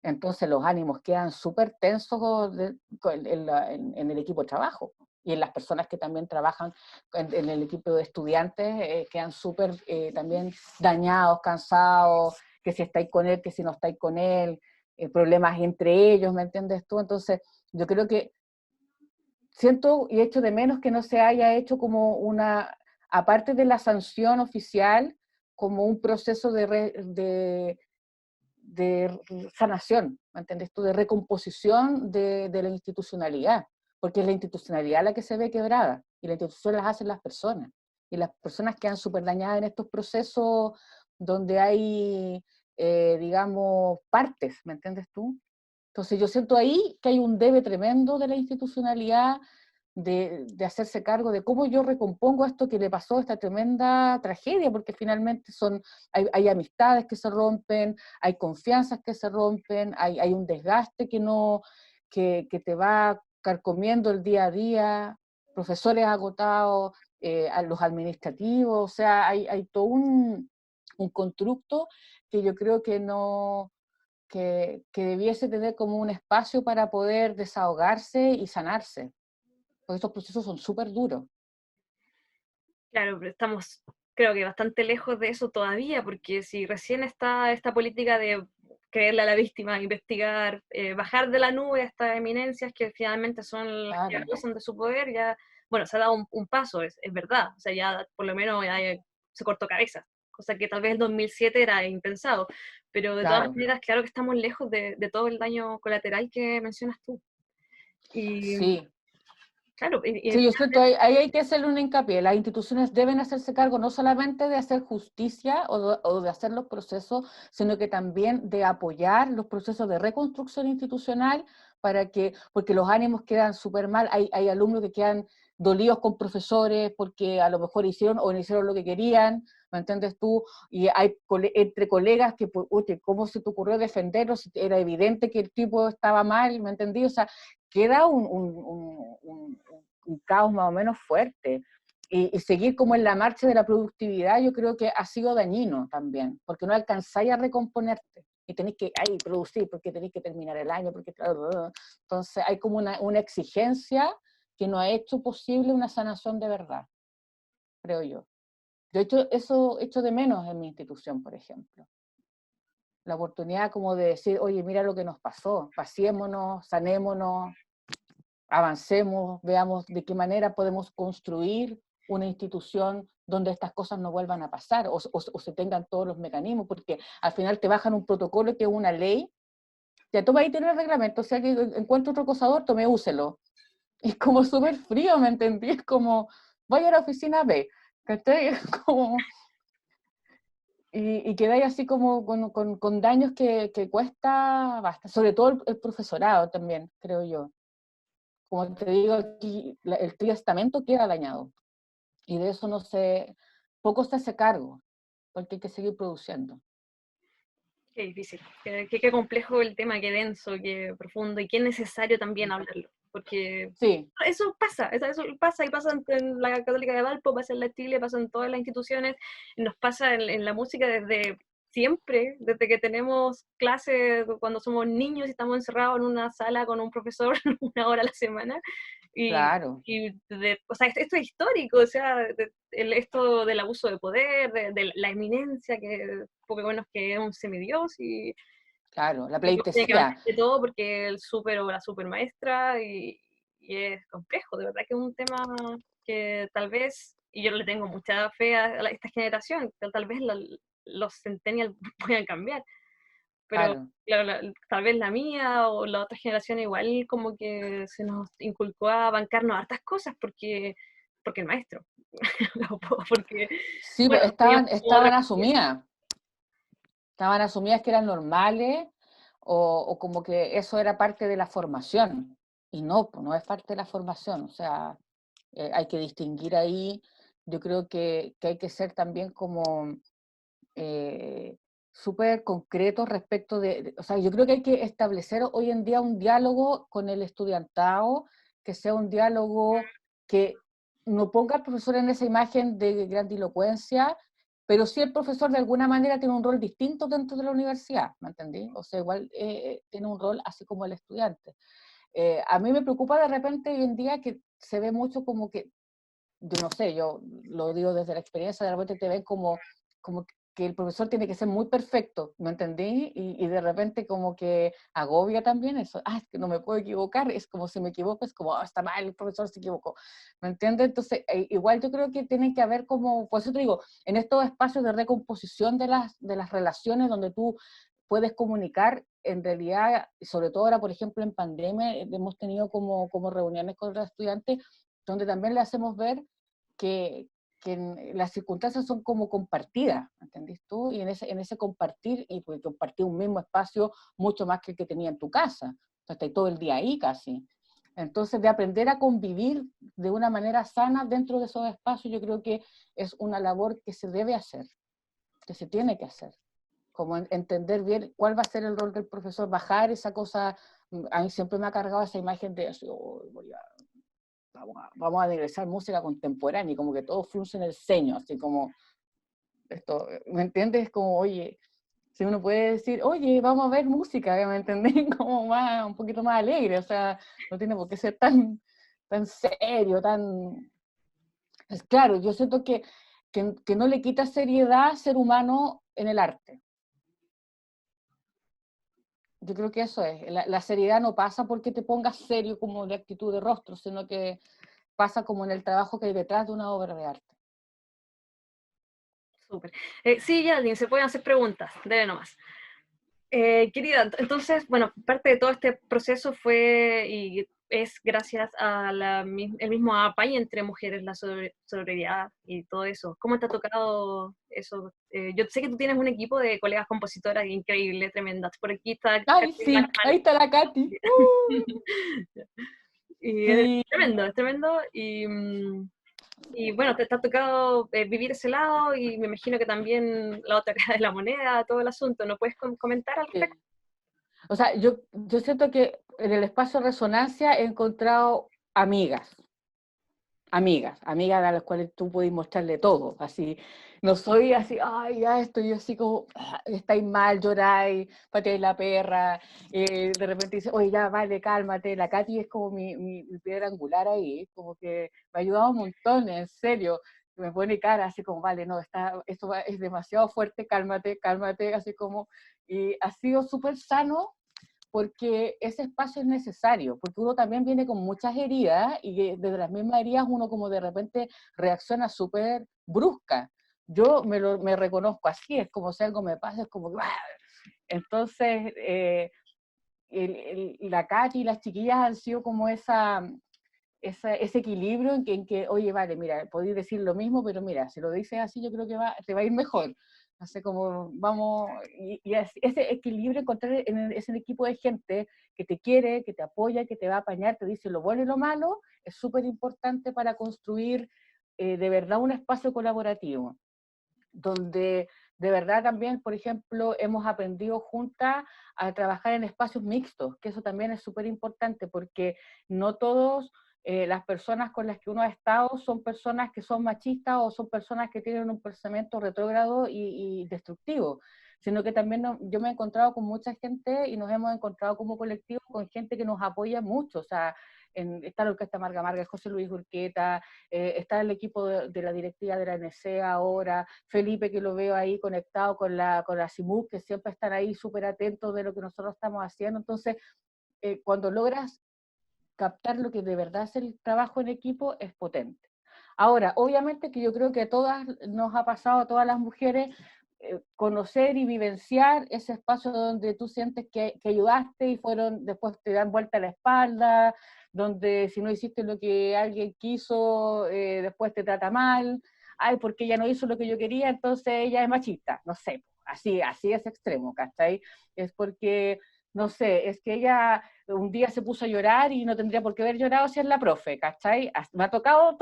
Entonces los ánimos quedan súper tensos en el equipo de trabajo. y en las personas que también trabajan en el equipo de estudiantes, quedan súper también dañados, cansados, que si estáis con él, que si no estáis con él, problemas entre ellos, ¿me entiendes tú? Entonces, yo creo que siento y echo de menos que no se haya hecho como una, aparte de la sanción oficial, como un proceso de sanación, ¿me entiendes tú? De recomposición de la institucionalidad, porque es la institucionalidad la que se ve quebrada, y la institución las hacen las personas, y las personas quedan súper dañadas en estos procesos donde hay, digamos, partes, ¿me entiendes tú? Entonces yo siento ahí que hay un debe tremendo de la institucionalidad de hacerse cargo de cómo yo recompongo esto que le pasó, esta tremenda tragedia, porque finalmente hay amistades que se rompen, hay confianzas que se rompen, hay un desgaste que te va carcomiendo el día a día, profesores agotados, a los administrativos, o sea, hay todo un constructo que yo creo que no, que debiese tener como un espacio para poder desahogarse y sanarse, porque estos procesos son súper duros. Claro, pero estamos, creo que bastante lejos de eso todavía, porque si recién está esta política de creerle a la víctima, investigar, bajar de la nube a estas eminencias que finalmente son las que Claro, abusan de su poder, ya, bueno, se ha dado un paso, es verdad, o sea, ya por lo menos ya se cortó cabeza, cosa que tal vez el 2007 era impensado, pero de todas claro. maneras, claro que estamos lejos de todo el daño colateral que mencionas tú. Y Sí, claro, sí, yo siento ahí hay que hacerle un hincapié. Las instituciones deben hacerse cargo no solamente de hacer justicia o de hacer los procesos, sino que también de apoyar los procesos de reconstrucción institucional porque los ánimos quedan súper mal. Hay alumnos que quedan dolidos con profesores porque a lo mejor hicieron o no hicieron lo que querían, ¿me entiendes tú? Y hay entre colegas que, pues, oye, ¿cómo se te ocurrió defenderlo? Si era evidente que el tipo estaba mal, ¿me entendí? O sea, queda un caos más o menos fuerte. Y seguir como en la marcha de la productividad, yo creo que ha sido dañino también, porque no alcanzáis a recomponerte y tenéis que producir porque tenéis que terminar el año, porque entonces hay como una exigencia que no ha hecho posible una sanación de verdad, creo yo. Yo echo de menos en mi institución, por ejemplo. La oportunidad como de decir, oye, mira lo que nos pasó, pasémonos, sanémonos, avancemos, veamos de qué manera podemos construir una institución donde estas cosas no vuelvan a pasar o se tengan todos los mecanismos, porque al final te bajan un protocolo que es una ley, ya toma ahí tiene el reglamento, o sea que encuentro otro acosador, tome, úselo. Es como súper frío, ¿me entendí? Es como, vaya a la oficina B, ¿cachai? Es como, y quedáis así como con daños que cuesta bastante, sobre todo el profesorado también, creo yo. Como te digo, aquí el triestamento queda dañado y de eso poco se hace cargo, porque hay que seguir produciendo. qué difícil, qué complejo el tema, qué denso, qué profundo y qué necesario también hablarlo, porque Sí, eso pasa, eso pasa y pasa en la Católica de Valpo, pasa en la Chile, pasa en todas las instituciones, nos pasa en la música desde siempre, desde que tenemos clases cuando somos niños y estamos encerrados en una sala con un profesor 1 hora a la semana. Y, claro, o sea, esto es histórico, o sea, esto del abuso de poder, de la eminencia, que poco menos que es un semidios, claro, la y que tiene que pleitesía, bancarse todo porque el súper o la super maestra, y es complejo, de verdad que es un tema que tal vez, y yo le tengo mucha fe a esta generación, que tal vez los centennials puedan cambiar, pero claro, claro, tal vez la mía o la otra generación igual como que se nos inculcó a bancarnos hartas cosas porque el maestro, porque, sí, bueno, pues los niños somos estaban asumidas que eran normales o como que eso era parte de la formación, y no, pues no es parte de la formación, o sea, hay que distinguir ahí, yo creo que hay que ser también como eh, súper concretos respecto o sea, yo creo que hay que establecer hoy en día un diálogo con el estudiantado, que sea un diálogo que no ponga al profesor en esa imagen de grandilocuencia, pero sí el profesor de alguna manera tiene un rol distinto dentro de la universidad, ¿me entendí? O sea, igual tiene un rol así como el estudiante. A mí me preocupa de repente hoy en día que se ve mucho como que, yo no sé, yo lo digo desde la experiencia, de repente te ven como que el profesor tiene que ser muy perfecto, ¿me entendí? Y de repente como que agobia también eso, es que no me puedo equivocar, es como si me equivoco, es como, está mal, el profesor se equivocó, ¿me entiendes? Entonces, igual yo creo que tienen que haber como, por eso te digo, en estos espacios de recomposición de las relaciones donde tú puedes comunicar, en realidad, sobre todo ahora, por ejemplo, en pandemia, hemos tenido como reuniones con los estudiantes, donde también le hacemos ver que, las circunstancias son como compartidas, ¿entendés tú? Y en ese compartir, y pues compartir un mismo espacio mucho más que el que tenía en tu casa, o sea, estás todo el día ahí casi. Entonces, de aprender a convivir de una manera sana dentro de esos espacios, yo creo que es una labor que se debe hacer, que se tiene que hacer. Como entender bien cuál va a ser el rol del profesor, bajar esa cosa. A mí siempre me ha cargado esa imagen de así, oh, vamos a ingresar música contemporánea, y como que todo fluye en el ceño, así como, esto, ¿me entiendes? Como, oye, si uno puede decir, oye, vamos a ver música, ¿me entendés? Como más, un poquito más alegre, o sea, no tiene por qué ser tan serio, tan... Es claro, yo siento que no le quita seriedad a ser humano en el arte. Yo creo que eso es, la seriedad no pasa porque te pongas serio como de actitud de rostro, sino que pasa como en el trabajo que hay detrás de una obra de arte. Súper. Sí, Yadlin, se pueden hacer preguntas, debe nomás. Querida, entonces, bueno, parte de todo este proceso fue y es gracias a el mismo apañe entre mujeres, la sororidad y todo eso. ¿Cómo te ha tocado eso? Yo sé que tú tienes un equipo de colegas compositoras increíble, tremendas. Por aquí está Ay, Katy sí, ahí está la Katy. Y Sí, es tremendo. Y bueno, te ha tocado vivir ese lado y me imagino que también la otra cara de la moneda, todo el asunto. ¿No puedes comentar al sí. respecto? O sea, yo siento que en el espacio de resonancia he encontrado amigas a las cuales tú puedes mostrarle todo, así, no soy así, ay, ya estoy así como, estáis mal, lloráis, pateáis la perra, de repente dice, oye, ya, vale, cálmate, la Katy es como mi piedra angular ahí, como que me ha ayudado un montón, en serio, me pone cara así como, vale, no, es demasiado fuerte, cálmate, cálmate, así como, y ha sido súper sano porque ese espacio es necesario, porque uno también viene con muchas heridas y desde las mismas heridas uno como de repente reacciona súper brusca. Yo me reconozco así, es como si algo me pasa, es como... ¡ah! Entonces, la Katy y las chiquillas han sido como ese equilibrio en que, oye, vale, mira, podéis decir lo mismo, pero mira, si lo dices así, yo creo que te va a ir mejor. Así como vamos, y ese equilibrio encontrar en ese equipo de gente que te quiere, que te apoya, que te va a apañar, te dice lo bueno y lo malo, es súper importante para construir de verdad un espacio colaborativo, donde de verdad también, por ejemplo, hemos aprendido juntas a trabajar en espacios mixtos, que eso también es súper importante, porque no todos las personas con las que uno ha estado son personas que son machistas o son personas que tienen un pensamiento retrógrado y destructivo, sino que también yo me he encontrado con mucha gente y nos hemos encontrado como colectivo con gente que nos apoya mucho, o sea, está la Orquesta Marga Marga, José Luis Urqueta, está el equipo de la directiva de la NC ahora, Felipe que lo veo ahí conectado con la CIMUC, que siempre están ahí súper atentos de lo que nosotros estamos haciendo. Entonces, cuando logras captar lo que de verdad es el trabajo en equipo, es potente. Ahora, obviamente que yo creo que a todas nos ha pasado, a todas las mujeres, conocer y vivenciar ese espacio donde tú sientes que ayudaste y después te dan vuelta a la espalda, donde si no hiciste lo que alguien quiso, después te trata mal, ay, porque ella no hizo lo que yo quería, entonces ella es machista, no sé, así es extremo, ¿cachai? Es porque, no sé, es que ella un día se puso a llorar y no tendría por qué haber llorado si es la profe, ¿cachai? Me ha tocado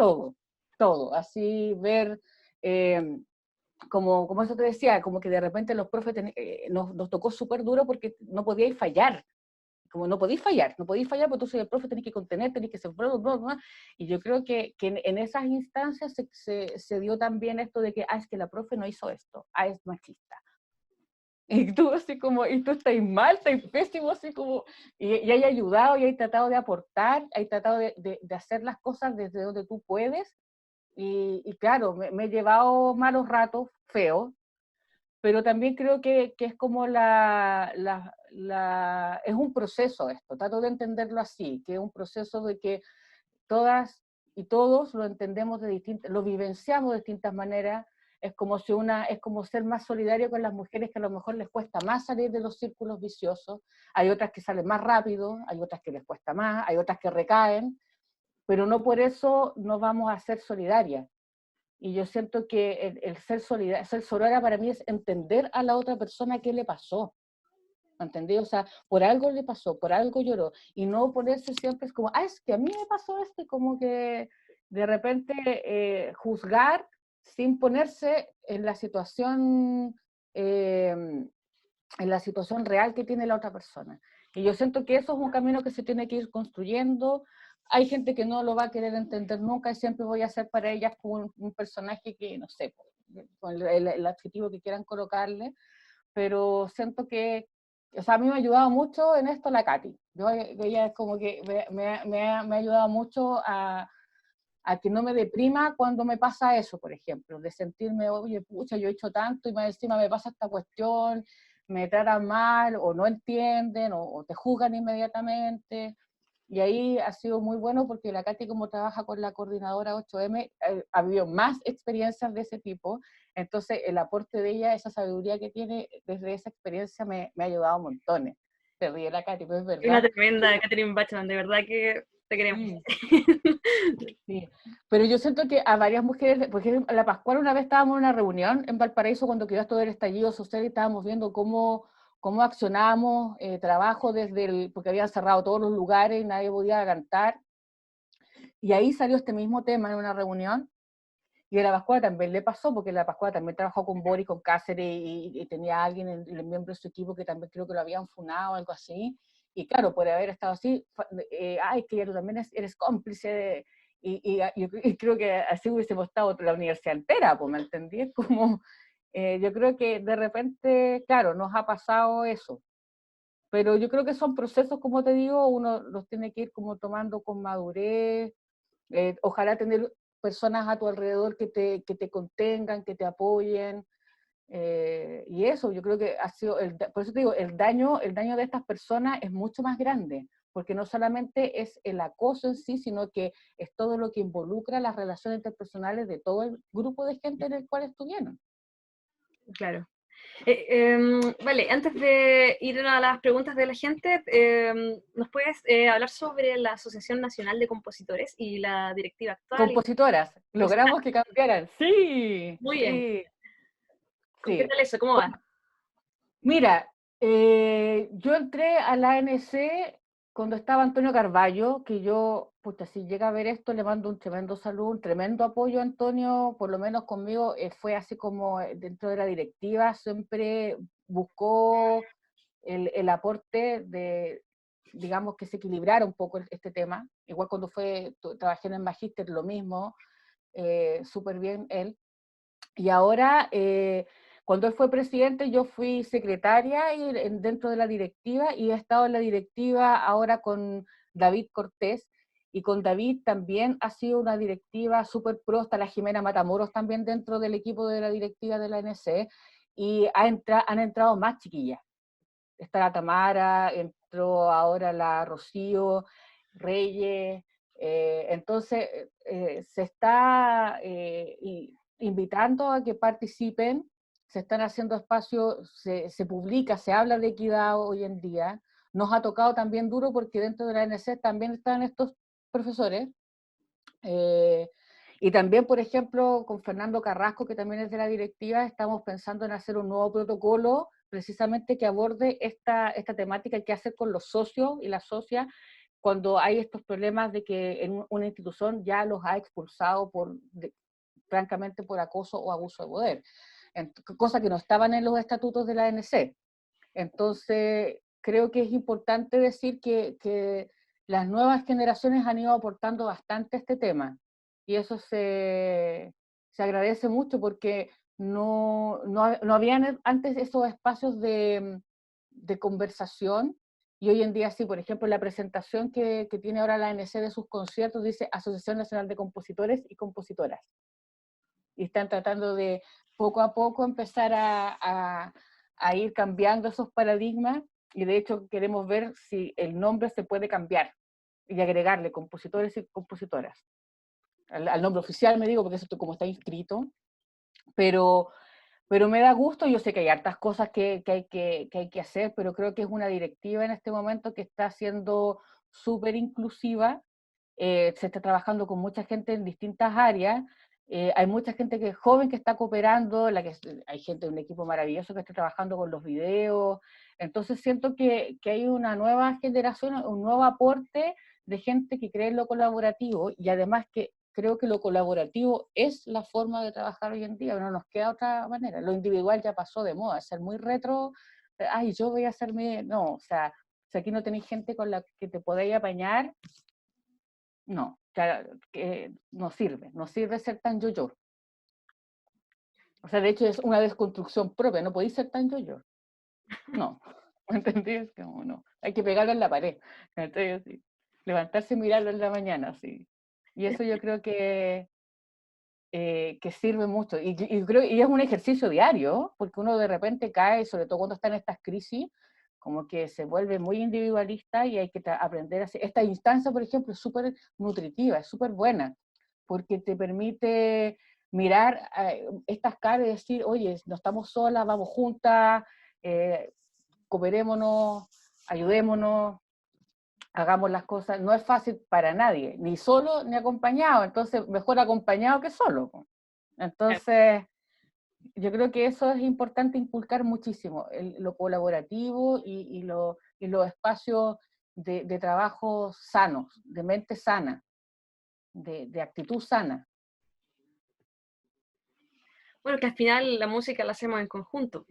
todo, así ver... como eso te decía, como que de repente los profes nos tocó súper duro porque no podíais fallar, como no podéis fallar porque tú soy el profe, tenés que contener, tenés que ser bla, bla, bla, y yo creo que en esas instancias se dio también esto de que, es que la profe no hizo esto, es machista. Y tú así como, y tú estás mal, estás pésimo, así como, y hay ayudado, y hay tratado de aportar, hay tratado de hacer las cosas desde donde tú puedes, y claro, me he llevado malos ratos, feos, pero también creo que es como es un proceso esto, trato de entenderlo así, que es un proceso de que todas y todos lo entendemos lo vivenciamos de distintas maneras. Es como es como ser más solidario con las mujeres, que a lo mejor les cuesta más salir de los círculos viciosos. Hay otras que salen más rápido, hay otras que les cuesta más, hay otras que recaen, pero no por eso no vamos a ser solidarias. Y yo siento que el ser solidaria para mí es entender a la otra persona qué le pasó. ¿Entendí? O sea, por algo le pasó, por algo lloró, y no ponerse siempre es como, es que a mí me pasó esto, y como que de repente juzgar sin ponerse en la situación real que tiene la otra persona. Y yo siento que eso es un camino que se tiene que ir construyendo. Hay gente que no lo va a querer entender nunca, y siempre voy a ser para ellas como un personaje que, no sé, con el adjetivo que quieran colocarle, pero siento que, o sea, a mí me ha ayudado mucho en esto la Katy. Ella es como que me ha ayudado mucho a que no me deprima cuando me pasa eso, por ejemplo, de sentirme, oye, pucha, yo he hecho tanto y más encima me pasa esta cuestión, me tratan mal, o no entienden, o te juzgan inmediatamente. Y ahí ha sido muy bueno porque la Katy, como trabaja con la coordinadora 8M, ha habido más experiencias de ese tipo. Entonces, el aporte de ella, esa sabiduría que tiene desde esa experiencia, me ha ayudado montones. Se ríe la Katy, pero es Una verdad. tremenda Catherine Bachman, de verdad que te queremos. Sí, sí. Pero yo siento que a varias mujeres, por ejemplo, la Pascual, una vez estábamos en una reunión en Valparaíso cuando quedó todo el estallido social, y estábamos viendo cómo accionábamos trabajo porque habían cerrado todos los lugares y nadie podía cantar. Y ahí salió este mismo tema en una reunión, y a la Pascual también le pasó, porque la Pascual también trabajó con Boris, con Cáceres, y tenía a alguien, el miembro de su equipo, que también creo que lo habían funado o algo así. Y claro, por haber estado así, que ya tú también eres cómplice y creo que así hubiésemos estado la universidad entera, pues, ¿me entendí? Como, yo creo que de repente, claro, nos ha pasado eso. Pero yo creo que son procesos, como te digo, uno los tiene que ir como tomando con madurez. Ojalá tener personas a tu alrededor que te contengan, que te apoyen, y eso yo creo que ha sido, por eso te digo, el daño de estas personas es mucho más grande, porque no solamente es el acoso en sí, sino que es todo lo que involucra las relaciones interpersonales de todo el grupo de gente en el cual estuvieron. Claro. Vale, antes de ir a las preguntas de la gente, ¿nos puedes hablar sobre la Asociación Nacional de Compositores y la directiva actual? Compositoras, logramos que cambiaran, sí, Muy bien. sí, ¿Qué sí. tal eso? ¿Cómo va? Mira, yo entré a la ANC cuando estaba Antonio Carballo, que yo, pucha, si llega a ver esto, le mando un tremendo saludo, un tremendo apoyo a Antonio, por lo menos conmigo, fue así como dentro de la directiva, siempre buscó el aporte de, digamos, que se equilibrara un poco este tema. Igual cuando trabajé en el Magíster, lo mismo, súper bien él. Y ahora, cuando él fue presidente, yo fui secretaria dentro de la directiva, y he estado en la directiva ahora con David Cortés, y con David también ha sido una directiva súper pro. Está la Jimena Matamoros también dentro del equipo de la directiva de la ANC, y han entrado más chiquillas. Está la Tamara, entró ahora la Rocío Reyes, entonces se está invitando a que participen, se están haciendo espacios, se publica, se habla de equidad hoy en día. Nos ha tocado también duro porque dentro de la ANC también están estos profesores, eh, y también, por ejemplo, con Fernando Carrasco, que también es de la directiva, estamos pensando en hacer un nuevo protocolo precisamente que aborde esta temática, que hacer con los socios y las socias cuando hay estos problemas de que en una institución ya los ha expulsado francamente por acoso o abuso de poder, cosa que no estaban en los estatutos de la ANC. Entonces, creo que es importante decir que las nuevas generaciones han ido aportando bastante a este tema, y eso se agradece mucho, porque no habían antes esos espacios de conversación, y hoy en día sí. Por ejemplo, la presentación que tiene ahora la ANC de sus conciertos dice Asociación Nacional de Compositores y Compositoras, y están tratando de poco a poco empezar a ir cambiando esos paradigmas, y de hecho queremos ver si el nombre se puede cambiar y agregarle compositores y compositoras. Al nombre oficial me digo, porque eso como está inscrito, pero me da gusto. Yo sé que hay hartas cosas que hay que hacer, pero creo que es una directiva en este momento que está siendo súper inclusiva. Se está trabajando con mucha gente en distintas áreas. Hay mucha gente que es joven que está cooperando, hay gente de un equipo maravilloso que está trabajando con los videos. Entonces siento que hay una nueva generación, un nuevo aporte de gente que cree en lo colaborativo, y además que creo que lo colaborativo es la forma de trabajar hoy en día. No nos queda otra manera. Lo individual ya pasó de moda, ser muy retro. Ay, yo voy a hacerme... No, o sea, si aquí no tenéis gente con la que te podáis apañar, no, que no sirve ser tan yo-yo. O sea, de hecho es una desconstrucción propia, no podéis ser tan yo-yo. No, ¿me entendés? Como no, hay que pegarlo en la pared. Entonces, sí, levantarse y mirarlo en la mañana, sí. Y eso yo creo que sirve mucho. Y es un ejercicio diario, porque uno de repente cae, sobre todo cuando está en estas crisis, como que se vuelve muy individualista, y hay que aprender a hacer. Esta instancia, por ejemplo, es súper nutritiva, es súper buena, porque te permite mirar estas caras y decir, oye, no estamos solas, vamos juntas, cooperémonos, ayudémonos, hagamos las cosas. No es fácil para nadie, ni solo ni acompañado. Entonces mejor acompañado que solo. Entonces yo creo que eso es importante inculcar muchísimo, lo colaborativo, y los espacios de trabajo sanos, de mente sana, de actitud sana. Bueno, que al final la música la hacemos en conjunto.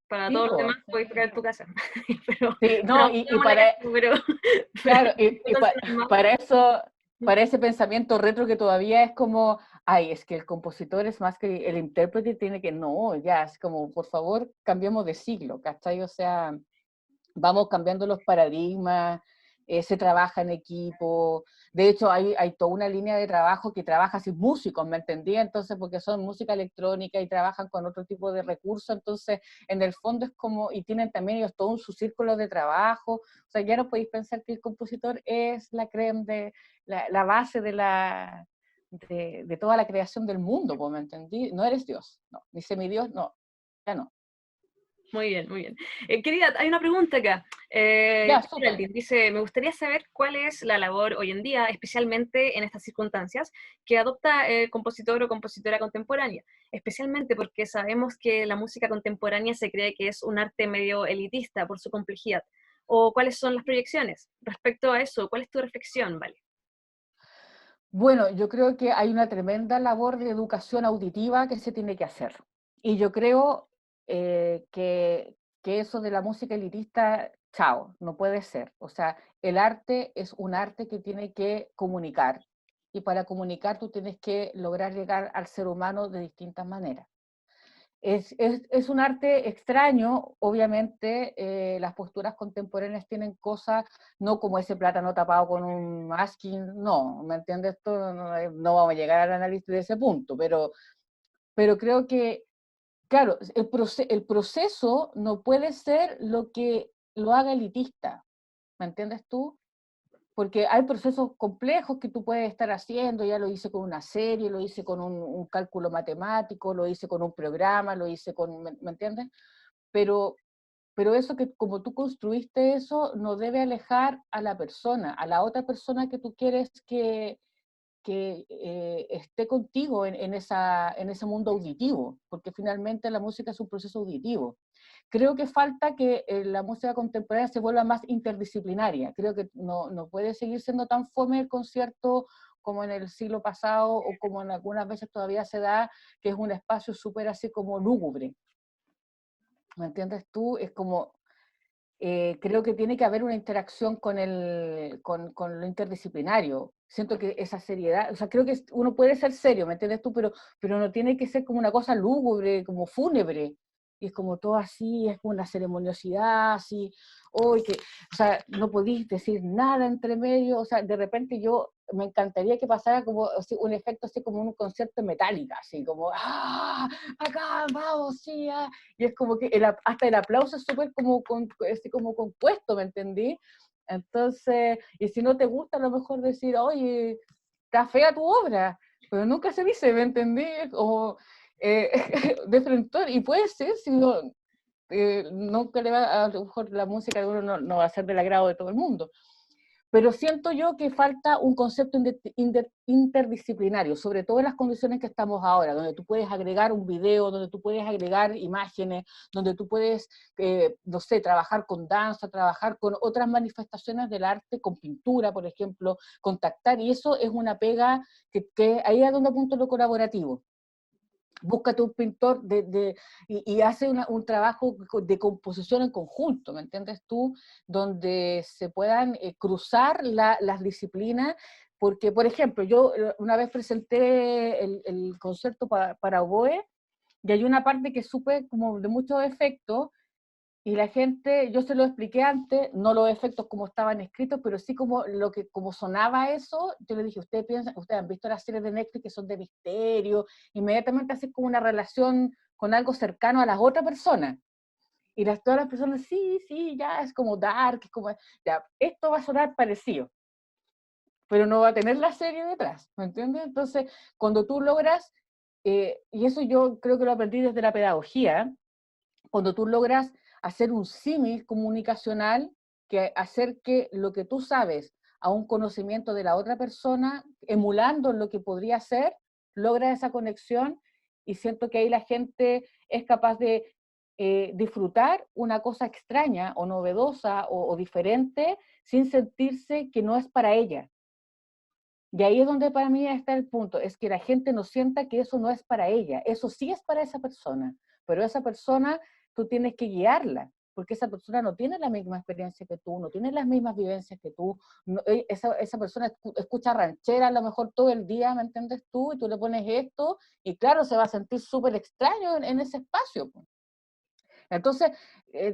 Para Sí, todos los po, demás podéis tocar en tu casa. pero, sí, pero no, y vamos a la para, casa, pero, claro, entonces no. para eso, para ese pensamiento retro que todavía es como, ay, es que el compositor es más que el intérprete, tiene que, no, ya, es como, por favor, cambiemos de siglo, ¿cachai? O sea, vamos cambiando los paradigmas, se trabaja en equipo. De hecho, hay toda una línea de trabajo que trabaja sin músicos, ¿me entendí? Entonces, porque son música electrónica y trabajan con otro tipo de recursos, entonces, en el fondo es como, y tienen también ellos todo su círculo de trabajo. O sea, ya no podéis pensar que el compositor es la crema de, la base de toda la creación del mundo, ¿me entendí? No eres Dios, no, ni semidios, no, ya no. Muy bien, muy bien. Querida, hay una pregunta acá. Ya, súper. Geraldine dice, me gustaría saber cuál es la labor hoy en día, especialmente en estas circunstancias, que adopta el compositor o compositora contemporánea, especialmente porque sabemos que la música contemporánea se cree que es un arte medio elitista por su complejidad. ¿O cuáles son las proyecciones? Respecto a eso, ¿cuál es tu reflexión, Vale? Bueno, yo creo que hay una tremenda labor de educación auditiva que se tiene que hacer. Y yo creo que eso de la música elitista, chao, no puede ser. O sea, el arte es un arte que tiene que comunicar. Y para comunicar tú tienes que lograr llegar al ser humano de distintas maneras. Es un arte extraño, obviamente. Las posturas contemporáneas tienen cosas, no como ese plátano tapado con un masking, no, ¿me entiendes? Esto no vamos a llegar al análisis de ese punto, pero creo que, claro, el proceso no puede ser lo que lo haga elitista, ¿me entiendes tú? Porque hay procesos complejos que tú puedes estar haciendo. Ya lo hice con una serie, lo hice con un cálculo matemático, lo hice con un programa, lo hice con, ¿me entiendes? Pero, pero eso, que como tú construiste eso, no debe alejar a la persona, a la otra persona que tú quieres que esté contigo en ese mundo auditivo, porque finalmente la música es un proceso auditivo. Creo que falta que la música contemporánea se vuelva más interdisciplinaria. Creo que no puede seguir siendo tan fome el concierto como en el siglo pasado, o como en algunas veces todavía se da, que es un espacio súper así como lúgubre. ¿Me entiendes tú? Es como, creo que tiene que haber una interacción con lo interdisciplinario. Siento que esa seriedad, o sea, creo que uno puede ser serio, ¿me entiendes tú? Pero no tiene que ser como una cosa lúgubre, como fúnebre. Y es como todo así, es como una ceremoniosidad, así, hoy que, o sea, no podéis decir nada entre medio, o sea, de repente yo me encantaría que pasara como así, un efecto así como un concierto metálica, así como, ¡ah! Acá, vamos, sí, ah. Y es como que hasta el aplauso es súper como, así como compuesto, ¿me entendí? Entonces, y si no te gusta, a lo mejor decir, oye, está fea tu obra, pero nunca se dice, ¿me entendí? O de frente, y puede ser, si no, nunca le va, a lo mejor la música de uno no va a ser del agrado de todo el mundo. Pero siento yo que falta un concepto interdisciplinario, sobre todo en las condiciones que estamos ahora, donde tú puedes agregar un video, donde tú puedes agregar imágenes, donde tú puedes, no sé, trabajar con danza, trabajar con otras manifestaciones del arte, con pintura, por ejemplo, contactar, y eso es una pega que ahí es donde apunto lo colaborativo. Búscate un pintor y hace un trabajo de composición en conjunto, ¿me entiendes tú? Donde se puedan cruzar las disciplinas, porque, por ejemplo, yo una vez presenté el concierto para oboe, y hay una parte que supe como de muchos efectos, y la gente, yo se lo expliqué antes, no los efectos como estaban escritos, pero sí como sonaba eso. Yo le dije, ustedes han visto las series de Netflix que son de misterio, inmediatamente hacen como una relación con algo cercano a las otras personas. Y todas las personas, sí, sí, ya es como dark, es como, ya, esto va a sonar parecido, pero no va a tener la serie detrás, ¿me entiendes? Entonces, cuando tú logras, y eso yo creo que lo aprendí desde la pedagogía, cuando tú logras hacer un símil comunicacional que acerque lo que tú sabes a un conocimiento de la otra persona, emulando lo que podría ser, logra esa conexión, y siento que ahí la gente es capaz de disfrutar una cosa extraña o novedosa o diferente sin sentirse que no es para ella. Y ahí es donde para mí está el punto, es que la gente no sienta que eso no es para ella, eso sí es para esa persona, pero esa persona tú tienes que guiarla, porque esa persona no tiene la misma experiencia que tú, no tiene las mismas vivencias que tú, esa persona escucha ranchera a lo mejor todo el día, ¿me entiendes tú? Y tú le pones esto, y claro, se va a sentir súper extraño en ese espacio. Entonces,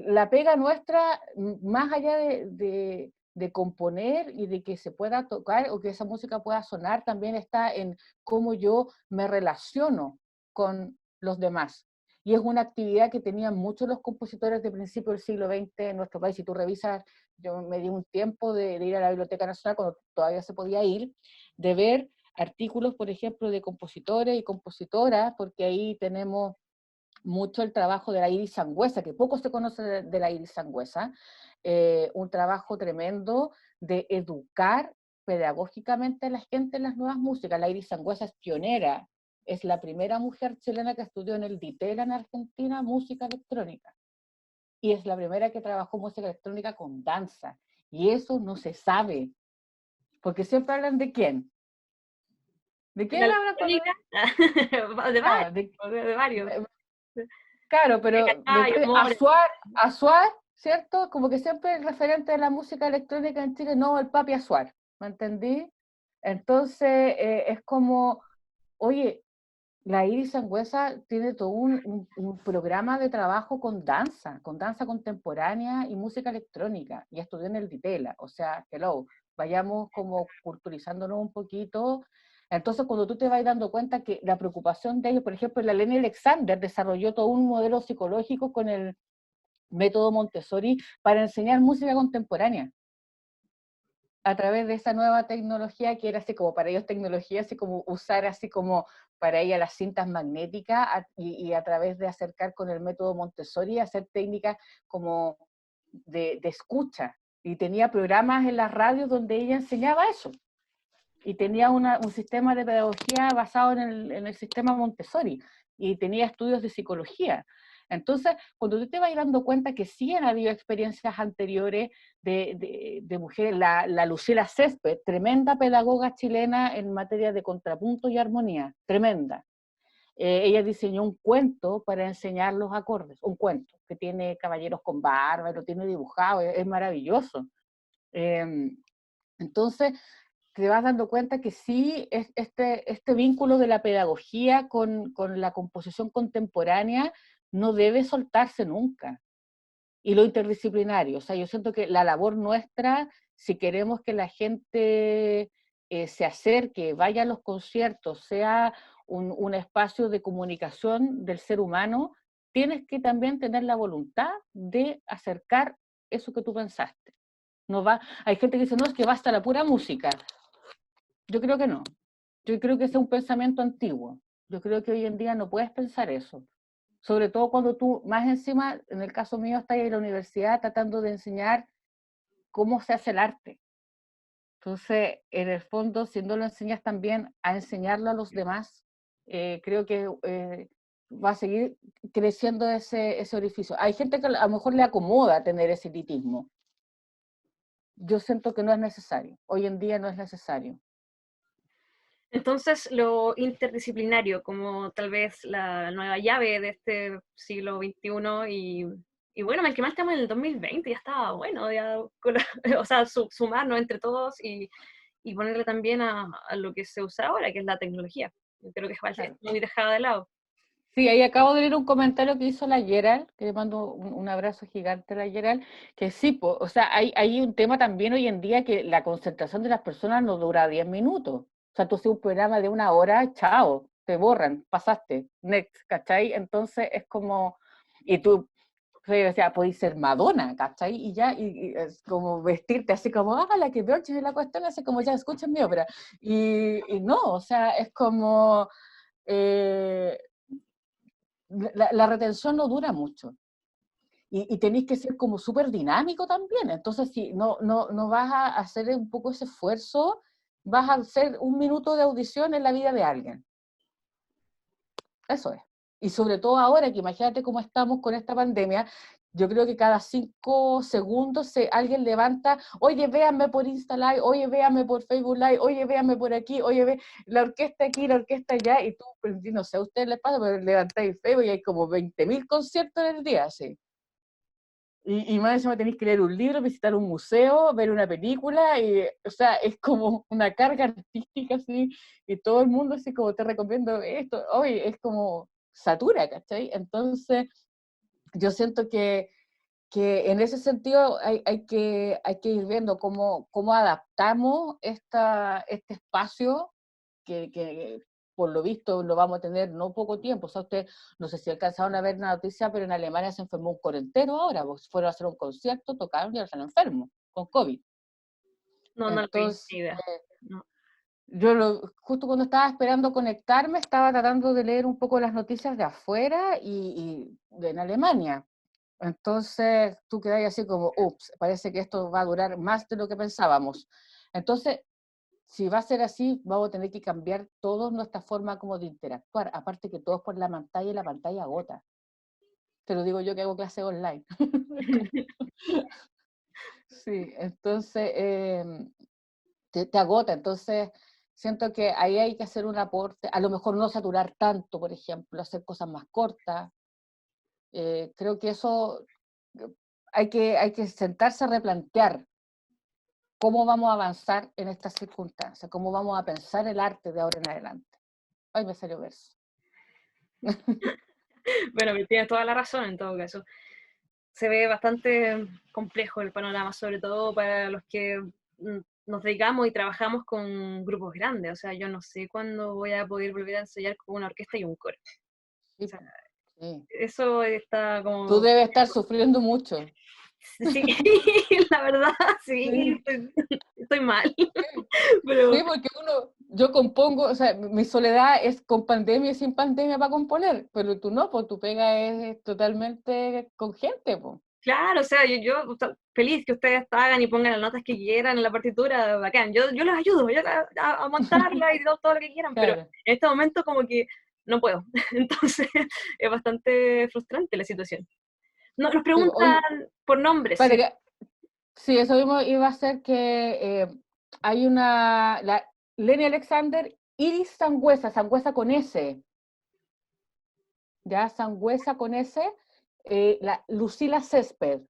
la pega nuestra, más allá de componer y de que se pueda tocar o que esa música pueda sonar, también está en cómo yo me relaciono con los demás. Y es una actividad que tenían muchos los compositores de principio del siglo XX en nuestro país. Si tú revisas, yo me di un tiempo de ir a la Biblioteca Nacional cuando todavía se podía ir, de ver artículos, por ejemplo, de compositores y compositoras, porque ahí tenemos mucho el trabajo de la Iris Sangüesa, que poco se conoce de la Iris Sangüesa, un trabajo tremendo de educar pedagógicamente a la gente en las nuevas músicas. La Iris Sangüesa es pionera, es la primera mujer chilena que estudió en el DITEL en Argentina música electrónica, y es la primera que trabajó música electrónica con danza, y eso no se sabe, porque siempre hablan de quién. ¿De ¿La quién hablan cuando...? de Ah, varios, de varios. claro, pero Amores. Asuar, ¿cierto? Como que siempre el referente de la música electrónica en Chile, no, el Papi Asuar, ¿me entendí? Entonces, es como, oye, la Iris Sangüesa tiene todo un programa de trabajo con danza contemporánea y música electrónica, y estudió en el Ditela, o sea, hello, vayamos como culturizándonos un poquito. Entonces, cuando tú te vas dando cuenta que la preocupación de ellos, por ejemplo, la Leni Alexander desarrolló todo un modelo psicológico con el método Montessori para enseñar música contemporánea a través de esa nueva tecnología que era así como para ellos tecnología, así como usar así como para ella las cintas magnéticas y a través de acercar con el método Montessori, hacer técnicas como de escucha. Y tenía programas en las radios donde ella enseñaba eso. Y tenía un sistema de pedagogía basado en el sistema Montessori. Y tenía estudios de psicología. Entonces, cuando tú te vas dando cuenta que sí han habido experiencias anteriores de mujeres, la Lucila Césped, tremenda pedagoga chilena en materia de contrapunto y armonía, tremenda. ella diseñó un cuento para enseñar los acordes, un cuento que tiene caballeros con barba, lo tiene dibujado, es maravilloso. Entonces, te vas dando cuenta que sí, este vínculo de la pedagogía con la composición contemporánea no debe soltarse nunca. Y lo interdisciplinario, o sea, yo siento que la labor nuestra, si queremos que la gente se acerque, vaya a los conciertos, sea un espacio de comunicación del ser humano, tienes que también tener la voluntad de acercar eso que tú pensaste. No va, hay gente que dice, no, es que basta la pura música. Yo creo que no. Yo creo que ese es un pensamiento antiguo. Yo creo que hoy en día no puedes pensar eso. Sobre todo cuando tú, más encima, en el caso mío, estás en la universidad tratando de enseñar cómo se hace el arte. Entonces, en el fondo, si no lo enseñas también a enseñarlo a los demás, creo que va a seguir creciendo ese orificio. Hay gente que a lo mejor le acomoda tener ese elitismo. Yo siento que no es necesario. Hoy en día no es necesario. Entonces, lo interdisciplinario, como tal vez la nueva llave de este siglo XXI, y bueno, mal que mal estamos en el 2020, ya estaba bueno, ya, o sea, sumarnos entre todos y ponerle también a lo que se usa ahora, que es la tecnología. Yo creo que igual está muy dejada de lado. Sí, ahí acabo de leer un comentario que hizo la Gerald, que le mando un abrazo gigante a la Gerald, que sí, o sea, hay un tema también hoy en día que la concentración de las personas no dura 10 minutos. O sea, tú haces un programa de 1 hora, chao, te borran, pasaste, next, ¿cachai? Entonces es como, y tú, o sea, podéis ser Madonna, ¿cachai? Y ya, y es como vestirte así como, la que veo, la cuestión, así como, ya, escuchen mi ópera. Y no, o sea, es como... la retención no dura mucho. Y tenéis que ser como súper dinámico también. Entonces, si no vas a hacer un poco ese esfuerzo, vas a hacer 1 minuto de audición en la vida de alguien. Eso es. Y sobre todo ahora, que imagínate cómo estamos con esta pandemia, yo creo que cada 5 segundos alguien levanta, oye, véanme por Insta Live, oye, véanme por Facebook Live, oye, véanme por aquí, oye, ve la orquesta aquí, la orquesta allá, y tú, no sé a ustedes les pasa, pero levantáis Facebook y hay como 20.000 conciertos en el día, así. Y más encima tenéis que leer un libro, visitar un museo, ver una película, y, o sea, es como una carga artística, así, y todo el mundo así como te recomiendo esto, oye, es como satura, ¿cachai? Entonces, yo siento que en ese sentido hay que ir viendo cómo adaptamos este espacio que por lo visto lo vamos a tener no poco tiempo. O sea, usted, no sé si alcanzaron a ver la noticia, pero en Alemania se enfermó un coro entero ahora, pues fueron a hacer un concierto, tocaron y ahora están enfermos, con COVID. No, no lo vi, Entonces, ni idea. No. justo cuando estaba esperando conectarme, estaba tratando de leer un poco las noticias de afuera y en Alemania. Entonces, tú quedas así como, ups, parece que esto va a durar más de lo que pensábamos. Entonces, si va a ser así, vamos a tener que cambiar toda nuestra forma como de interactuar. Aparte que todo es por la pantalla y la pantalla agota. Te lo digo yo que hago clase online. Sí, entonces te agota. Entonces, siento que ahí hay que hacer un aporte. A lo mejor no saturar tanto, por ejemplo, hacer cosas más cortas. Creo que eso hay que sentarse a replantear cómo vamos a avanzar en estas circunstancias, cómo vamos a pensar el arte de ahora en adelante. Ay, me salió verso. Bueno, tienes toda la razón en todo caso. Se ve bastante complejo el panorama, sobre todo para los que nos dedicamos y trabajamos con grupos grandes. O sea, yo no sé cuándo voy a poder volver a ensayar con una orquesta y un coro. Sí, O sea, sí. eso está Tú como... debes estar sufriendo mucho. Sí, la verdad, sí, Sí, estoy mal. sí, Pero porque yo compongo, o sea, mi soledad es con pandemia y sin pandemia para componer, pero tú no, pues tu pega es totalmente con gente, pues. claro, o sea, yo o sea, feliz que ustedes hagan y pongan las notas que quieran en la partitura, bacán. Yo los ayudo a montarla y todo lo que quieran, pero Claro. en este momento como que no puedo. Entonces es bastante frustrante la situación. No, nos Sí, preguntan oye, por nombres, para sí. que, sí, eso mismo iba a ser que hay Lenny Alexander, Iris Sangüesa, Sangüesa con S. ya Sangüesa con S, la Lucila Césped.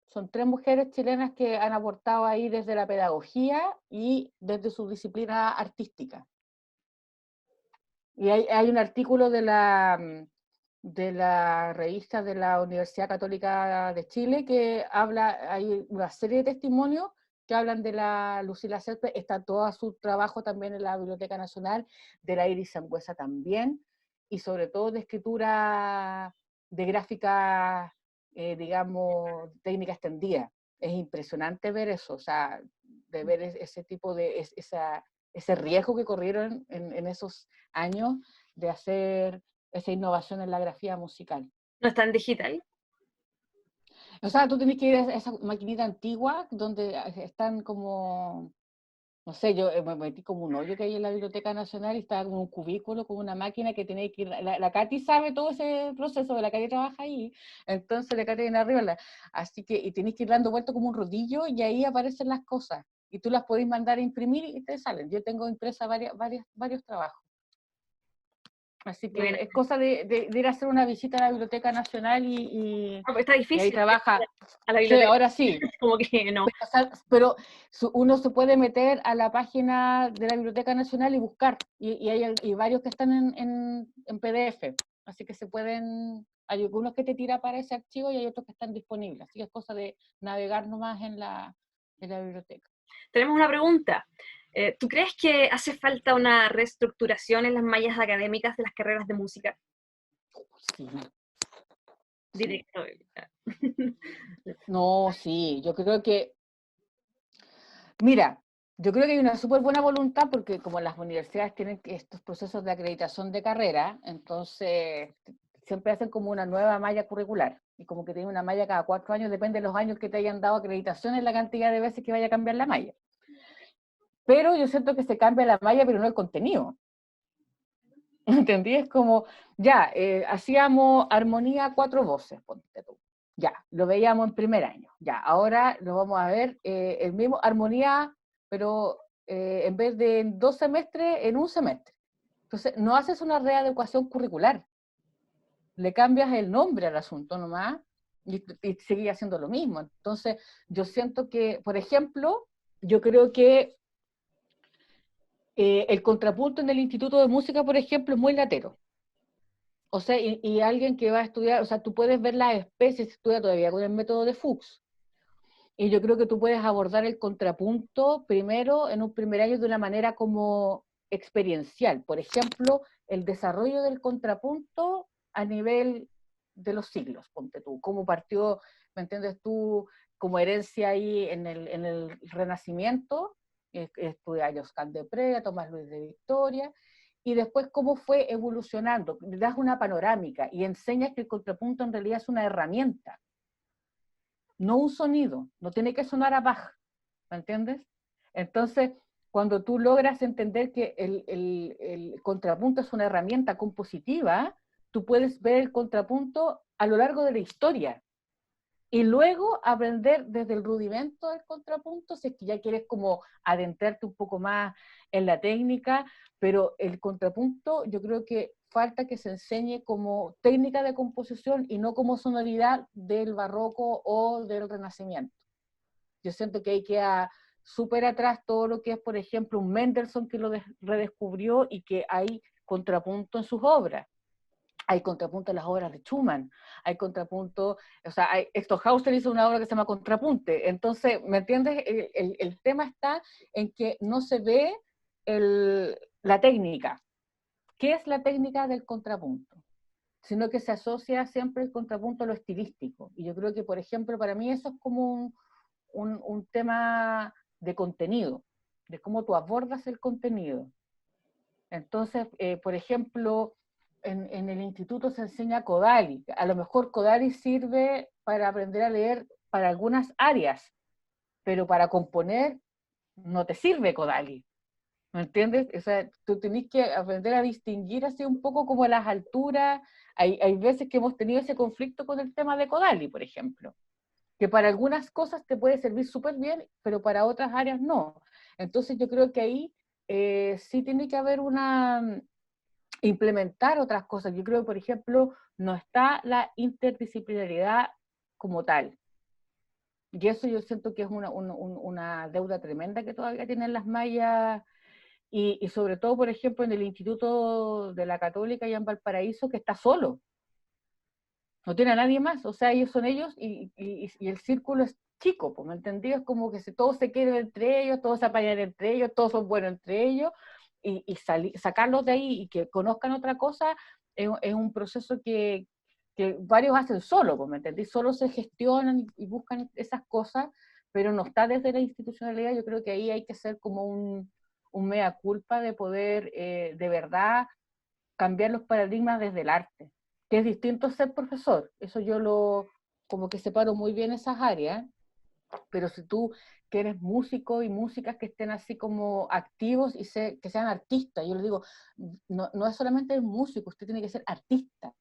Son 3 mujeres chilenas que han aportado ahí desde la pedagogía y desde su disciplina artística. Y hay un artículo de la revista de la Universidad Católica de Chile que habla, hay una serie de testimonios que hablan de la Lucila Césped, está todo su trabajo también en la Biblioteca Nacional, de la Iris Sangüesa también, y sobre todo de escritura, de gráfica, digamos, técnica extendida. Es impresionante ver eso, o sea, de ver ese tipo de, ese riesgo que corrieron en esos años de hacer esa innovación en la grafía musical. ¿No es tan digital? O sea, tú tenés que ir a esa maquinita antigua donde están como, no sé, yo me metí como un hoyo que hay en la Biblioteca Nacional y estaba como un cubículo con una máquina que tenía que ir, la Katy sabe todo ese proceso, de la Katy trabaja ahí, entonces la Katy viene arriba, así que, y tenés que ir dando vuelta como un rodillo y ahí aparecen las cosas, y tú las podés mandar a imprimir y te salen. Yo tengo impresa varios trabajos. Así Bueno, que es cosa de ir a hacer una visita a la Biblioteca Nacional está y ahí difícil trabaja. a la Sí, biblioteca, ahora sí. como que no. Pero uno se puede meter a la página de la Biblioteca Nacional y buscar. Y hay varios que están en PDF. Así que hay algunos que te tira para ese archivo y hay otros que están disponibles. Así que es cosa de navegar nomás en la biblioteca. Tenemos una pregunta. ¿Tú crees que hace falta una reestructuración en las mallas académicas de las carreras de música? Sí. Directo. No, sí, yo creo que, mira, yo creo que hay una súper buena voluntad porque como las universidades tienen estos procesos de acreditación de carrera, entonces siempre hacen como una nueva malla curricular y como que tienen una malla cada 4 años, depende de los años que te hayan dado acreditación en la cantidad de veces que vaya a cambiar la malla. Pero yo siento que se cambia la malla, pero no el contenido. ¿Entendí? Es como, ya, hacíamos armonía 4 voces, ponte tú. Ya, lo veíamos en primer año. Ya, ahora lo vamos a ver el mismo armonía, pero en vez de en 2 semestres, en un semestre. Entonces, no haces una readecuación curricular. Le cambias el nombre al asunto nomás y seguís haciendo lo mismo. Entonces, yo siento que, por ejemplo, yo creo que el contrapunto en el Instituto de Música, por ejemplo, es muy latero. O sea, y alguien que va a estudiar, o sea, tú puedes ver las especies, estudia todavía con el método de Fuchs. Y yo creo que tú puedes abordar el contrapunto primero, en un primer año, de una manera como experiencial. Por ejemplo, el desarrollo del contrapunto a nivel de los siglos, ponte tú. Cómo partió, ¿me entiendes tú? Como herencia ahí en el Renacimiento, estudia a Josquin de Pré, a Tomás Luis de Victoria, y después cómo fue evolucionando. Le das una panorámica y enseñas que el contrapunto en realidad es una herramienta, no un sonido, no tiene que sonar a Bach, ¿me entiendes? Entonces, cuando tú logras entender que el contrapunto es una herramienta compositiva, tú puedes ver el contrapunto a lo largo de la historia y luego aprender desde el rudimento del contrapunto, si es que ya quieres como adentrarte un poco más en la técnica, pero el contrapunto yo creo que falta que se enseñe como técnica de composición y no como sonoridad del barroco o del renacimiento. Yo siento que ahí queda súper atrás todo lo que es, por ejemplo, un Mendelssohn que lo redescubrió y que hay contrapunto en sus obras. Hay contrapunto en las obras de Schumann, hay contrapunto, o sea, Stockhausen hizo una obra que se llama Contrapunte, entonces, ¿me entiendes? El tema está en que no se ve la técnica. ¿Qué es la técnica del contrapunto? Sino que se asocia siempre el contrapunto a lo estilístico, y yo creo que, por ejemplo, para mí eso es como un tema de contenido, de cómo tú abordas el contenido. Entonces, por ejemplo, en el instituto se enseña Kodali. A lo mejor Kodali sirve para aprender a leer para algunas áreas, pero para componer no te sirve Kodali. ¿Me entiendes? O sea, tú tenés que aprender a distinguir así un poco como las alturas. Hay veces que hemos tenido ese conflicto con el tema de Kodali, por ejemplo, que para algunas cosas te puede servir súper bien, pero para otras áreas no. Entonces yo creo que ahí sí tiene que haber implementar otras cosas. Yo creo que, por ejemplo, no está la interdisciplinariedad como tal. Y eso yo siento que es una deuda tremenda que todavía tienen las mayas, y sobre todo, por ejemplo, en el Instituto de la Católica allá en Valparaíso, que está solo. No tiene a nadie más, o sea, ellos son ellos y el círculo es chico, ¿me entendí? Es como que todos se quieren entre ellos, todos se apañan entre ellos, todos son buenos entre ellos, y sacarlos de ahí y que conozcan otra cosa es un proceso que varios hacen solo, ¿me entendí? Solo se gestionan y buscan esas cosas, pero no está desde la institucionalidad. Yo creo que ahí hay que ser como un mea culpa de poder de verdad cambiar los paradigmas desde el arte, que es distinto ser profesor. Eso yo como que separo muy bien esas áreas, pero si tú quieres músicos y músicas que estén así como activos y que sean artistas, yo les digo, no es solamente músico, usted tiene que ser artista.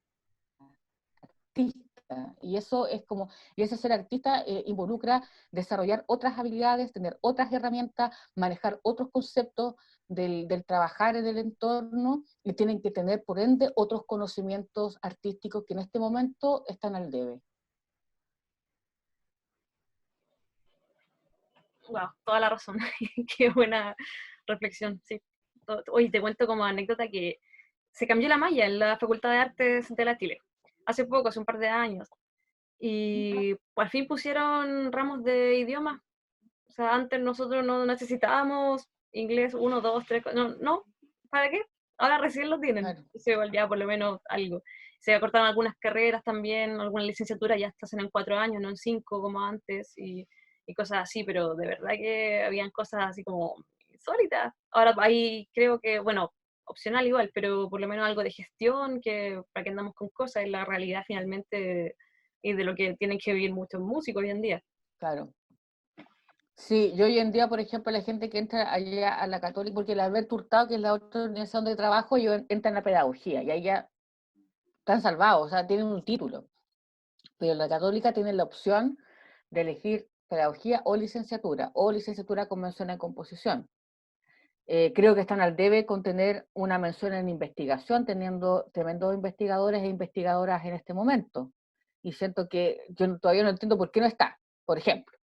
Y eso es como, y ese ser artista involucra desarrollar otras habilidades, tener otras herramientas, manejar otros conceptos del trabajar en el entorno, y tienen que tener, por ende, otros conocimientos artísticos que en este momento están al debe. Wow, toda la razón. Qué buena reflexión, sí. Oye, te cuento como anécdota que se cambió la malla en la Facultad de Artes de la Chile. Hace poco, hace un par de años. Y al fin pusieron ramos de idiomas. O sea, antes nosotros no necesitábamos inglés 1, 2, 3, no, ¿para qué? Ahora recién lo tienen. Claro. Se ya por lo menos algo. Se acortaron algunas carreras también, algunas licenciaturas ya hacen en 4 años, no en 5 como antes, y cosas así, pero de verdad que habían cosas así como insólitas. Ahora ahí creo que, bueno, opcional igual, pero por lo menos algo de gestión, que para que andamos con cosas, es la realidad finalmente y de lo que tienen que vivir muchos músicos hoy en día. Claro. Sí, yo hoy en día, por ejemplo, la gente que entra allá a la Católica, porque la Alberto Hurtado, que es la otra organización de trabajo, entra en la pedagogía, y ahí ya están salvados, o sea, tienen un título. Pero la Católica tiene la opción de elegir pedagogía o licenciatura con mención en composición. Creo que están al debe con tener una mención en investigación, teniendo tremendos investigadores e investigadoras en este momento. Y siento que yo todavía no entiendo por qué no está, por ejemplo.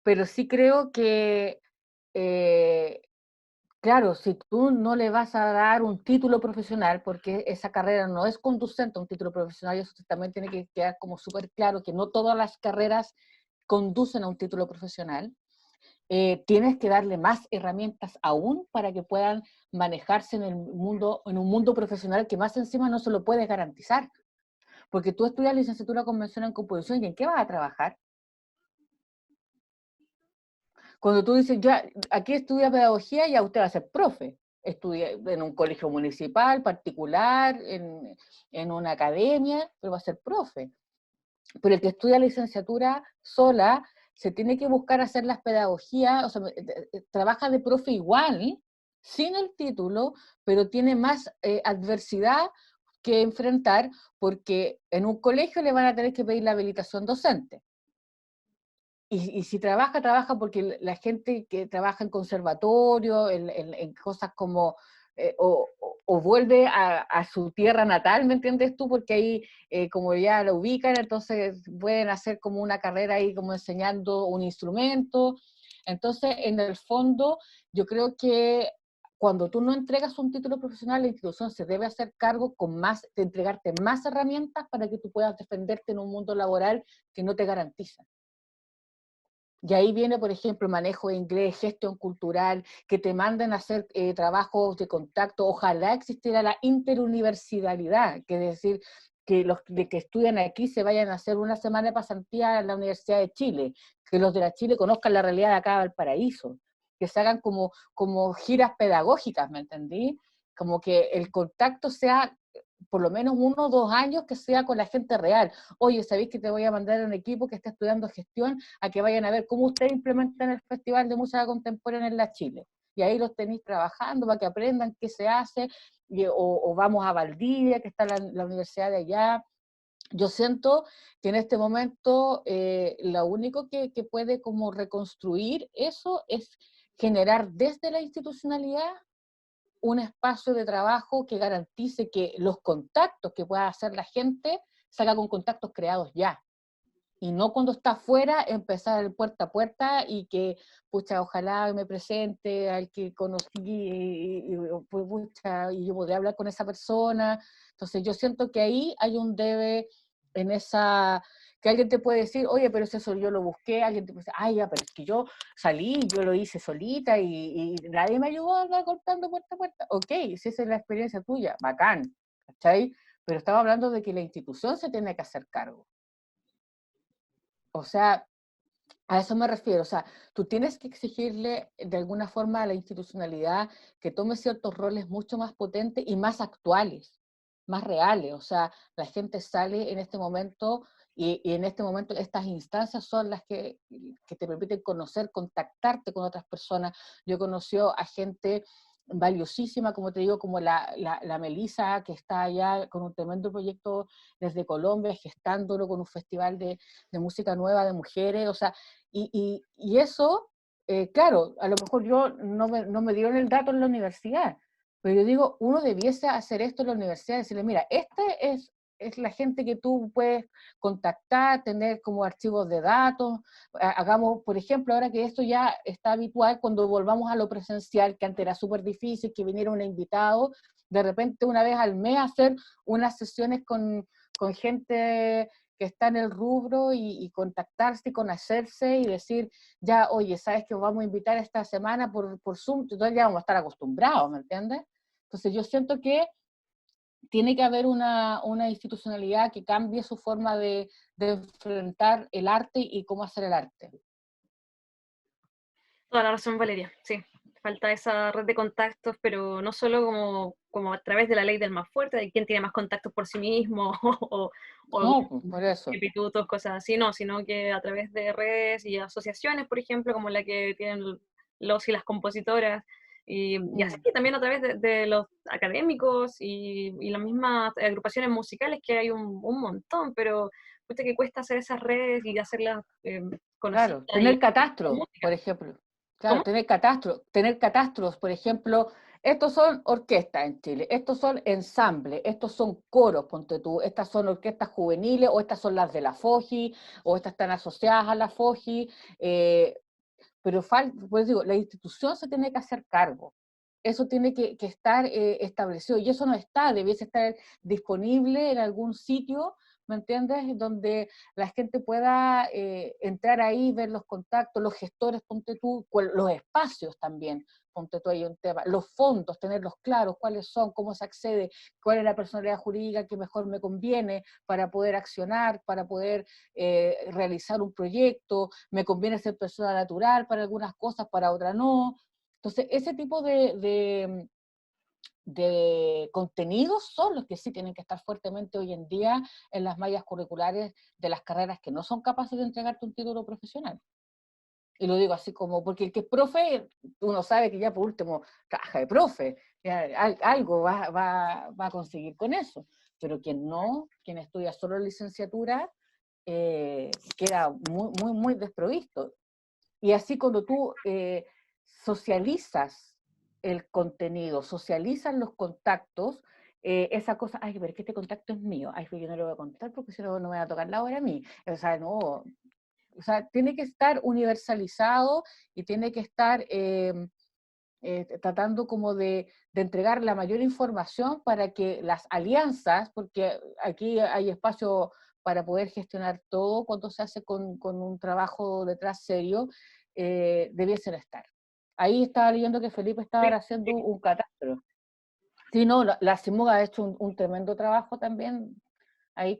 Pero sí creo que, claro, si tú no le vas a dar un título profesional, porque esa carrera no es conducente a un título profesional, y eso también tiene que quedar como súper claro, que no todas las carreras conducen a un título profesional, tienes que darle más herramientas aún para que puedan manejarse en un mundo profesional que más encima no se lo puedes garantizar. Porque tú estudias licenciatura con mención en composición, ¿y en qué vas a trabajar? Cuando tú dices, ya, aquí estudia pedagogía, ya usted va a ser profe. Estudia en un colegio municipal, particular, en una academia, pero va a ser profe. Pero el que estudia licenciatura sola, se tiene que buscar hacer las pedagogías, o sea, trabaja de profe igual, sin el título, pero tiene más adversidad que enfrentar, porque en un colegio le van a tener que pedir la habilitación docente. Y si trabaja porque la gente que trabaja en conservatorio, en cosas como, o vuelve a su tierra natal, ¿me entiendes tú? Porque ahí, como ya la ubican, entonces pueden hacer como una carrera ahí como enseñando un instrumento. Entonces, en el fondo, yo creo que cuando tú no entregas un título profesional, la institución se debe hacer cargo de entregarte más herramientas para que tú puedas defenderte en un mundo laboral que no te garantiza. Y ahí viene, por ejemplo, manejo de inglés, gestión cultural, que te manden a hacer trabajos de contacto. Ojalá existiera la interuniversalidad, que es decir, que los que estudian aquí se vayan a hacer una semana de pasantía en la Universidad de Chile, que los de la Chile conozcan la realidad de acá de Valparaíso, que se hagan como giras pedagógicas, ¿me entendí? Como que el contacto sea por lo menos 1 o 2 años, que sea con la gente real. Oye, ¿sabéis que te voy a mandar a un equipo que está estudiando gestión a que vayan a ver cómo ustedes implementan el Festival de Música Contemporánea en la Chile? Y ahí los tenéis trabajando para que aprendan qué se hace, o vamos a Valdivia, que está la universidad de allá. Yo siento que en este momento lo único que puede como reconstruir eso es generar desde la institucionalidad un espacio de trabajo que garantice que los contactos que pueda hacer la gente se haga con contactos creados ya. Y no cuando está afuera empezar el puerta a puerta y que, pucha, ojalá me presente al que conocí pues, pucha, y yo podría hablar con esa persona. Entonces yo siento que ahí hay un debe en esa, que alguien te puede decir, oye, pero eso yo lo busqué, alguien te puede decir, ay, ya, pero es que yo salí, yo lo hice solita y nadie me ayudó a andar golpeando puerta a puerta. Ok, si esa es la experiencia tuya, bacán, ¿cachai? Pero estaba hablando de que la institución se tiene que hacer cargo. O sea, a eso me refiero. O sea, tú tienes que exigirle de alguna forma a la institucionalidad que tome ciertos roles mucho más potentes y más actuales, más reales. O sea, la gente sale en este momento y en este momento estas instancias son las que te permiten conocer, contactarte con otras personas. Yo he conocido a gente valiosísima, como te digo, como la Melissa, que está allá con un tremendo proyecto desde Colombia, gestándolo con un festival de música nueva de mujeres, o sea, y eso, claro, a lo mejor yo no me dieron el dato en la universidad, pero yo digo, uno debiese hacer esto en la universidad, decirle, mira, es la gente que tú puedes contactar, tener como archivos de datos, hagamos, por ejemplo, ahora que esto ya está habitual, cuando volvamos a lo presencial, que antes era súper difícil, que viniera un invitado, de repente una vez al mes hacer unas sesiones con gente que está en el rubro y contactarse y conocerse y decir, ya, oye, ¿sabes que vamos a invitar esta semana por Zoom? Entonces ya vamos a estar acostumbrados, ¿me entiendes? Entonces yo siento que tiene que haber una institucionalidad que cambie su forma de enfrentar el arte y cómo hacer el arte. Toda la razón, Valeria, sí. Falta esa red de contactos, pero no solo como a través de la ley del más fuerte, de quién tiene más contactos por sí mismo, o No, pues, por eso. pitutos, cosas así, no, sino que a través de redes y asociaciones, por ejemplo, como la que tienen los y las compositoras, y así que también a través de los académicos y las mismas agrupaciones musicales, que hay un montón, pero pucha que cuesta hacer esas redes y hacerlas conocidas. Claro, Y tener catastros, música. por ejemplo. Claro, ¿Cómo? tener catastros, por ejemplo, estos son orquestas en Chile, estos son ensambles, estos son coros, ponte tú, estas son orquestas juveniles, o estas son las de la FOJI, o estas están asociadas a la FOJI, pero pues digo, la institución se tiene que hacer cargo. Eso tiene que estar establecido, y eso no está, debiese estar disponible en algún sitio, ¿me entiendes? Donde la gente pueda entrar ahí, ver los contactos, los gestores, ponte tú, los espacios también, ponte tú ahí un tema, los fondos, tenerlos claros, cuáles son, cómo se accede, cuál es la personalidad jurídica que mejor me conviene para poder accionar, para poder realizar un proyecto, me conviene ser persona natural para algunas cosas, para otras no. Entonces, ese tipo de contenidos son los que sí tienen que estar fuertemente hoy en día en las mallas curriculares de las carreras que no son capaces de entregarte un título profesional. Y lo digo así como, porque el que es profe, uno sabe que ya por último trabaja de profe, algo va a conseguir con eso. Pero quien no, quien estudia solo licenciatura, queda muy desprovisto. Y así cuando tú socializas el contenido, socializas los contactos, esa cosa, ay, pero es que este contacto es mío, ay, pero yo no lo voy a contar porque si no, no me va a tocar la hora a mí. O sea, no, o sea, tiene que estar universalizado y tiene que estar tratando como de entregar la mayor información para que las alianzas, porque aquí hay espacio para poder gestionar todo cuando se hace con un trabajo detrás serio, debiesen estar. Ahí estaba leyendo que Felipe estaba haciendo un catastro. Sí, no, la CIMUG ha hecho un tremendo trabajo también ahí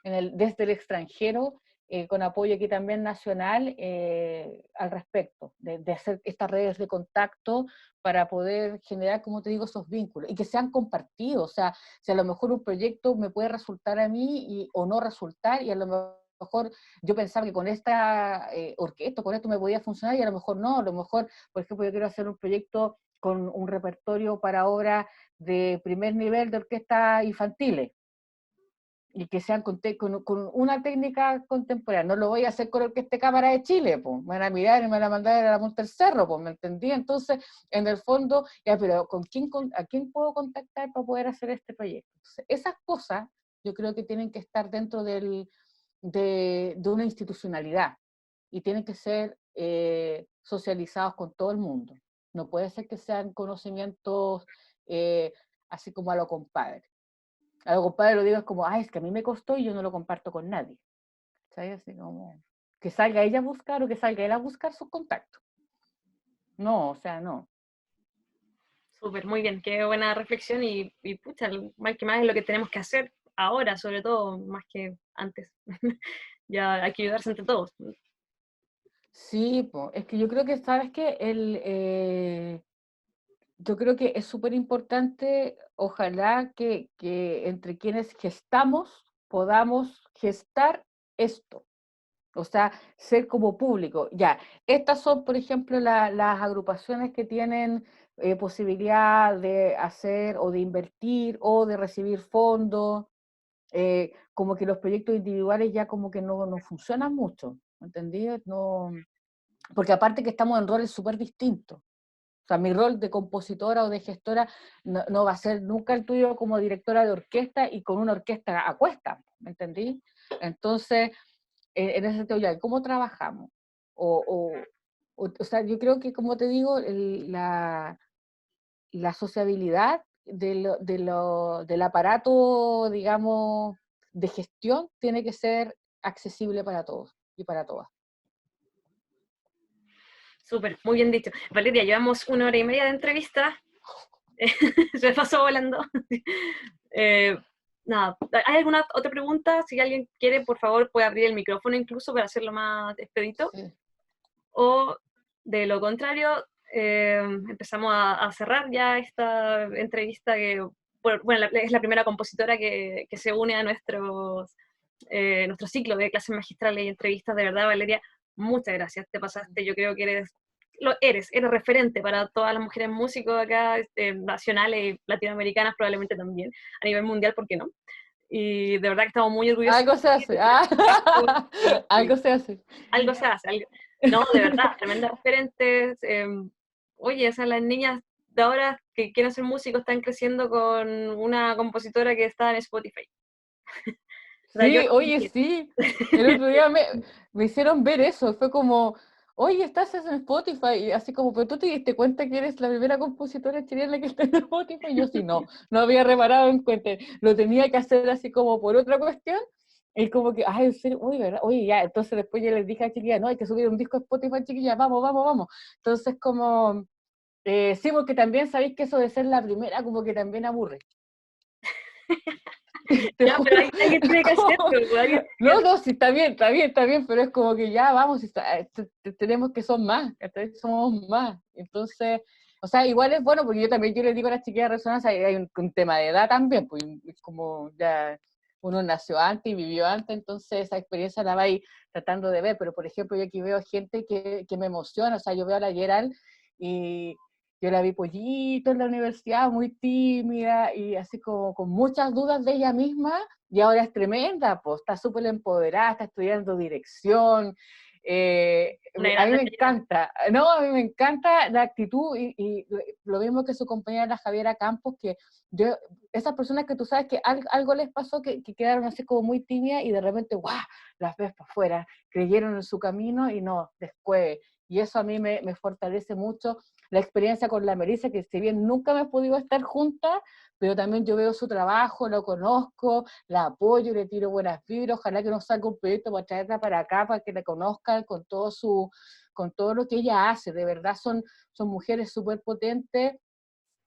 desde el extranjero, con apoyo aquí también nacional, al respecto, de hacer estas redes de contacto para poder generar, como te digo, esos vínculos y que sean compartidos. O sea, si a lo mejor un proyecto me puede resultar a mí o no resultar, y a lo mejor yo pensaba que con esta orquesta, con esto me podía funcionar, y a lo mejor no. A lo mejor, por ejemplo, yo quiero hacer un proyecto con un repertorio para obras de primer nivel de orquestas infantiles. y que sean con una técnica contemporánea. No lo voy a hacer con Orquesta de Cámara de Chile, pues. Me van a mirar y me van a mandar a la Monte del Cerro, pues, ¿me entendí? Entonces, en el fondo, ya, pero ¿a quién puedo contactar para poder hacer este proyecto? Entonces, esas cosas yo creo que tienen que estar dentro de una institucionalidad y tienen que ser socializados con todo el mundo. No puede ser que sean conocimientos así como a lo compadre. A lo compadre lo digo es como, es que a mí me costó y yo no lo comparto con nadie. ¿Sabes? Así como, que salga ella a buscar o que salga él a buscar sus contactos. No, o sea, no. Súper, muy bien, qué buena reflexión y pucha, mal que más es lo que tenemos que hacer ahora, sobre todo, más que antes. Ya hay que ayudarse entre todos. Sí, es que yo creo que, ¿sabes qué? Yo creo que es súper importante, ojalá que entre quienes gestamos podamos gestar esto. O sea, ser como público. Ya, estas son, por ejemplo, las agrupaciones que tienen posibilidad de hacer o de invertir o de recibir fondos. Como que los proyectos individuales ya como que no funcionan mucho, ¿entendí? No, porque aparte que estamos en roles súper distintos. O sea, mi rol de compositora o de gestora no va a ser nunca el tuyo como directora de orquesta y con una orquesta a cuesta, ¿me entendí? Entonces, en ese sentido, ya, ¿cómo trabajamos? O sea, yo creo que, como te digo, la sociabilidad del aparato, digamos, de gestión tiene que ser accesible para todos y para todas. Súper, muy bien dicho. Valeria, llevamos 1 hora y media de entrevista. Se pasó volando. Nada, ¿hay alguna otra pregunta? Si alguien quiere, por favor, puede abrir el micrófono incluso para hacerlo más expedito. Sí. O de lo contrario, empezamos a cerrar ya esta entrevista que, bueno, es la primera compositora que se une a nuestro ciclo de clases magistrales y entrevistas. De verdad, Valeria, muchas gracias, te pasaste. Yo creo que eres referente para todas las mujeres músicos acá, nacionales y latinoamericanas probablemente también, a nivel mundial, ¿por qué no? Y de verdad que estamos muy orgullosos. Algo se hace, algo se hace. Algo se hace, no, de verdad, tremendas referentes. Oye, o sea, las niñas de ahora que quieren ser músicos están creciendo con una compositora que está en Spotify. O sea, Sí, oye, sí. El otro día me hicieron ver eso. Fue como, oye, estás en Spotify. Y así como, pero tú te diste cuenta que eres la primera compositora chilena que está en Spotify. Y yo sí, no había reparado en cuenta. Lo tenía que hacer así como por otra cuestión. Y como que, en serio, uy, ¿verdad? Oye, ya. Entonces después yo les dije a chiquillas, no, hay que subir un disco a Spotify, chiquillas, vamos, vamos, vamos. Entonces como, sí, porque también sabéis que eso de ser la primera como que también aburre. Te ya, pero juro. alguien tiene que hacerlo. No, sí, está bien, pero es como que ya vamos, tenemos que son más, ¿cachai? Somos más. Entonces, o sea, igual es bueno, porque yo les digo a las chiquillas de Resonancia, hay un tema de edad también, pues es como ya uno nació antes y vivió antes, entonces esa experiencia la vais tratando de ver, pero por ejemplo, yo aquí veo gente que me emociona, o sea, yo veo a la Gerald y yo la vi pollito en la universidad, muy tímida y así como con muchas dudas de ella misma, y ahora es tremenda, pues está súper empoderada, está estudiando dirección. Una A gran mí me referente. encanta, no, a mí me encanta la actitud y lo mismo que su compañera la Javiera Campos, que yo, esas personas que tú sabes que algo les pasó, que quedaron así como muy tímidas y de repente, ¡guau!, las ves para afuera, creyeron en su camino y no, después. Y eso a mí me fortalece mucho. La experiencia con la Melissa, que si bien nunca me he podido estar juntas, pero también yo veo su trabajo, lo conozco, la apoyo, le tiro buenas vibras, ojalá que nos salga un proyecto para traerla para acá, para que la conozcan con todo lo que ella hace. De verdad son mujeres súper potentes.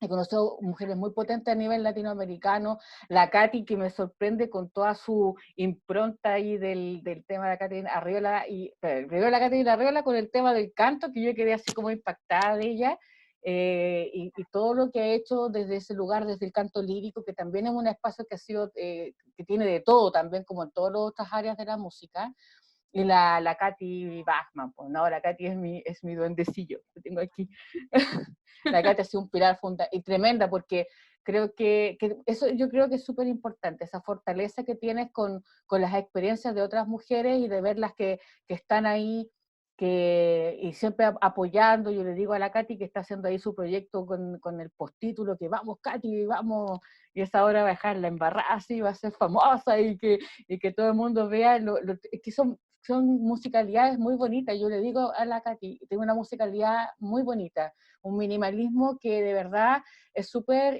He conocido mujeres muy potentes a nivel latinoamericano, la Katy, que me sorprende con toda su impronta ahí del tema de la Katy Arriola, y primero la Katy Arriola con el tema del canto, que yo quedé así como impactada de ella, y todo lo que ha hecho desde ese lugar, desde el canto lírico, que también es un espacio que ha sido, que tiene de todo también, como en todas las otras áreas de la música. Y la Katy Bachman, pues no, la Katy es mi duendecillo que tengo aquí. La Katy ha sido un pilar y tremenda, porque Creo que eso yo creo que es súper importante, esa fortaleza que tienes con las experiencias de otras mujeres y de verlas que están ahí y siempre apoyando. Yo le digo a la Katy que está haciendo ahí su proyecto con el postítulo, que vamos Katy, vamos, y esa hora va a dejar la embarrada así, va a ser famosa y que todo el mundo vea, que son musicalidades muy bonitas. Yo le digo a la Katy, tiene una musicalidad muy bonita, un minimalismo que de verdad es súper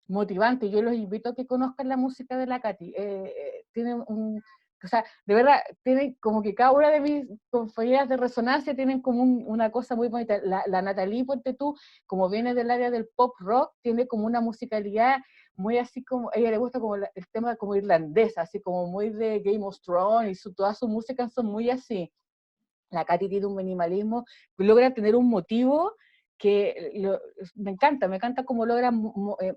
motivante. Yo los invito a que conozcan la música de la Katy. Tienen o sea, de verdad, tienen como que cada una de mis compañeras de resonancia tienen como una cosa muy bonita. La Natalie, ponte tú, como viene del área del pop rock, tiene como una musicalidad muy así como, a ella le gusta como el tema como irlandesa, así como muy de Game of Thrones, y todas sus músicas son muy así. La Katy tiene un minimalismo, logra tener un motivo que me encanta cómo logra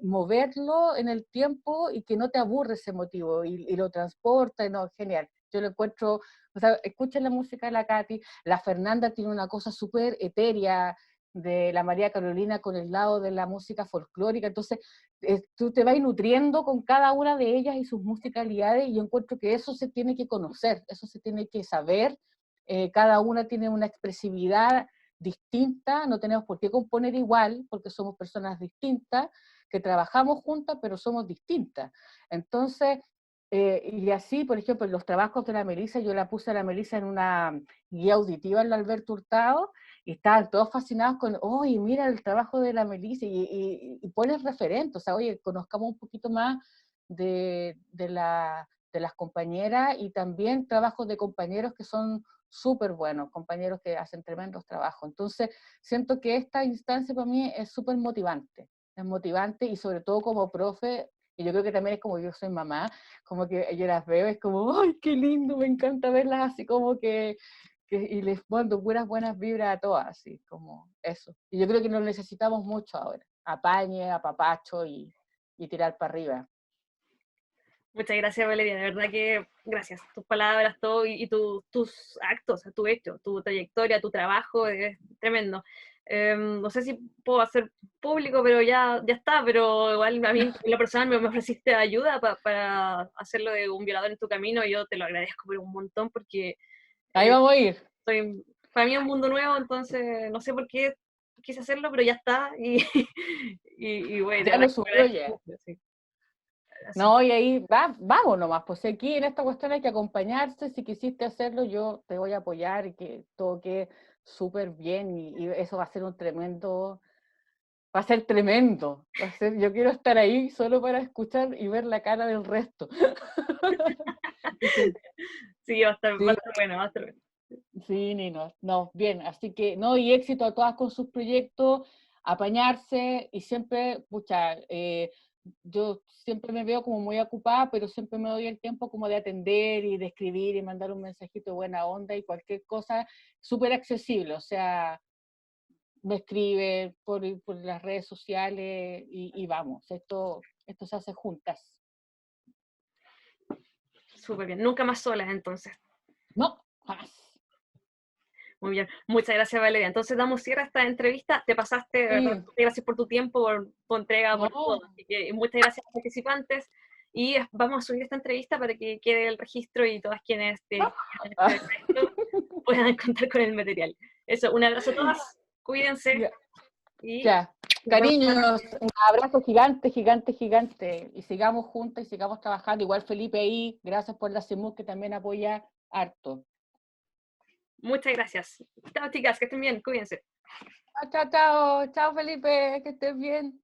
moverlo en el tiempo y que no te aburre ese motivo y lo transporta, no, genial. Yo lo encuentro, o sea, escuchen la música de la Katy, la Fernanda tiene una cosa súper etérea de la María Carolina con el lado de la música folclórica, entonces tú te vas nutriendo con cada una de ellas y sus musicalidades, y yo encuentro que eso se tiene que conocer, eso se tiene que saber. Cada una tiene una expresividad distinta, no tenemos por qué componer igual, porque somos personas distintas, que trabajamos juntas, pero somos distintas. Entonces, y así, por ejemplo, en los trabajos de la Melissa, yo la puse a la Melissa en una guía auditiva en la Alberto Hurtado, y estaban todos fascinados con, oye, mira el trabajo de la Melissa, y pones referentes, o sea, oye, conozcamos un poquito más de las compañeras, y también trabajos de compañeros que son súper buenos, compañeros que hacen tremendos trabajos. Entonces, siento que esta instancia para mí es súper motivante, y sobre todo como profe, y yo creo que también es como yo soy mamá, como que yo las veo, es como, ¡ay, qué lindo! Me encanta verlas así como y les mando puras buenas vibras a todas, así como eso. Y yo creo que lo necesitamos mucho ahora, apañe, apapacho y tirar para arriba. Muchas gracias, Valeria. De verdad que gracias. Tus palabras, todo y tus actos, tu hecho, tu trayectoria, tu trabajo es tremendo. No sé si puedo hacer público, pero ya está. Pero igual a mí, en lo personal, me ofreciste ayuda para hacerlo de un violador en tu camino. Y yo te lo agradezco por un montón porque Ahí vamos a ir. Para mí es un mundo nuevo, entonces no sé por qué quise hacerlo, pero ya está. Y bueno, ya lo subió ya. Sí. No, y ahí vamos nomás, pues aquí en esta cuestión hay que acompañarse. Si quisiste hacerlo, yo te voy a apoyar y que todo quede súper bien, y eso va a ser va a ser tremendo. Yo quiero estar ahí solo para escuchar y ver la cara del resto. Sí, va a estar bueno, va a estar bueno. Sí, Nino, no, bien, así que, no, y éxito a todas con sus proyectos, apañarse, y siempre, pucha, yo siempre me veo como muy ocupada, pero siempre me doy el tiempo como de atender y de escribir y mandar un mensajito de buena onda y cualquier cosa, súper accesible, o sea, me escribe por las redes sociales y vamos, esto se hace juntas. Súper bien, nunca más solas entonces. No, jamás. Muy bien, muchas gracias, Valeria. Entonces damos cierre a esta entrevista, te pasaste, Sí. ¿verdad? Gracias por tu tiempo, por tu entrega, por todo. Así que muchas gracias a los participantes, y vamos a subir esta entrevista para que quede el registro y todas quienes puedan contar con el material. Eso, un abrazo a todas, cuídense. Ya. Cariños, un abrazo gigante, gigante, gigante, y sigamos juntas y sigamos trabajando. Igual Felipe ahí, gracias por la CEMUC que también apoya harto. Muchas gracias. Chao, chicas, que estén bien, cuídense. Chao, chao, chao Felipe, que estés bien.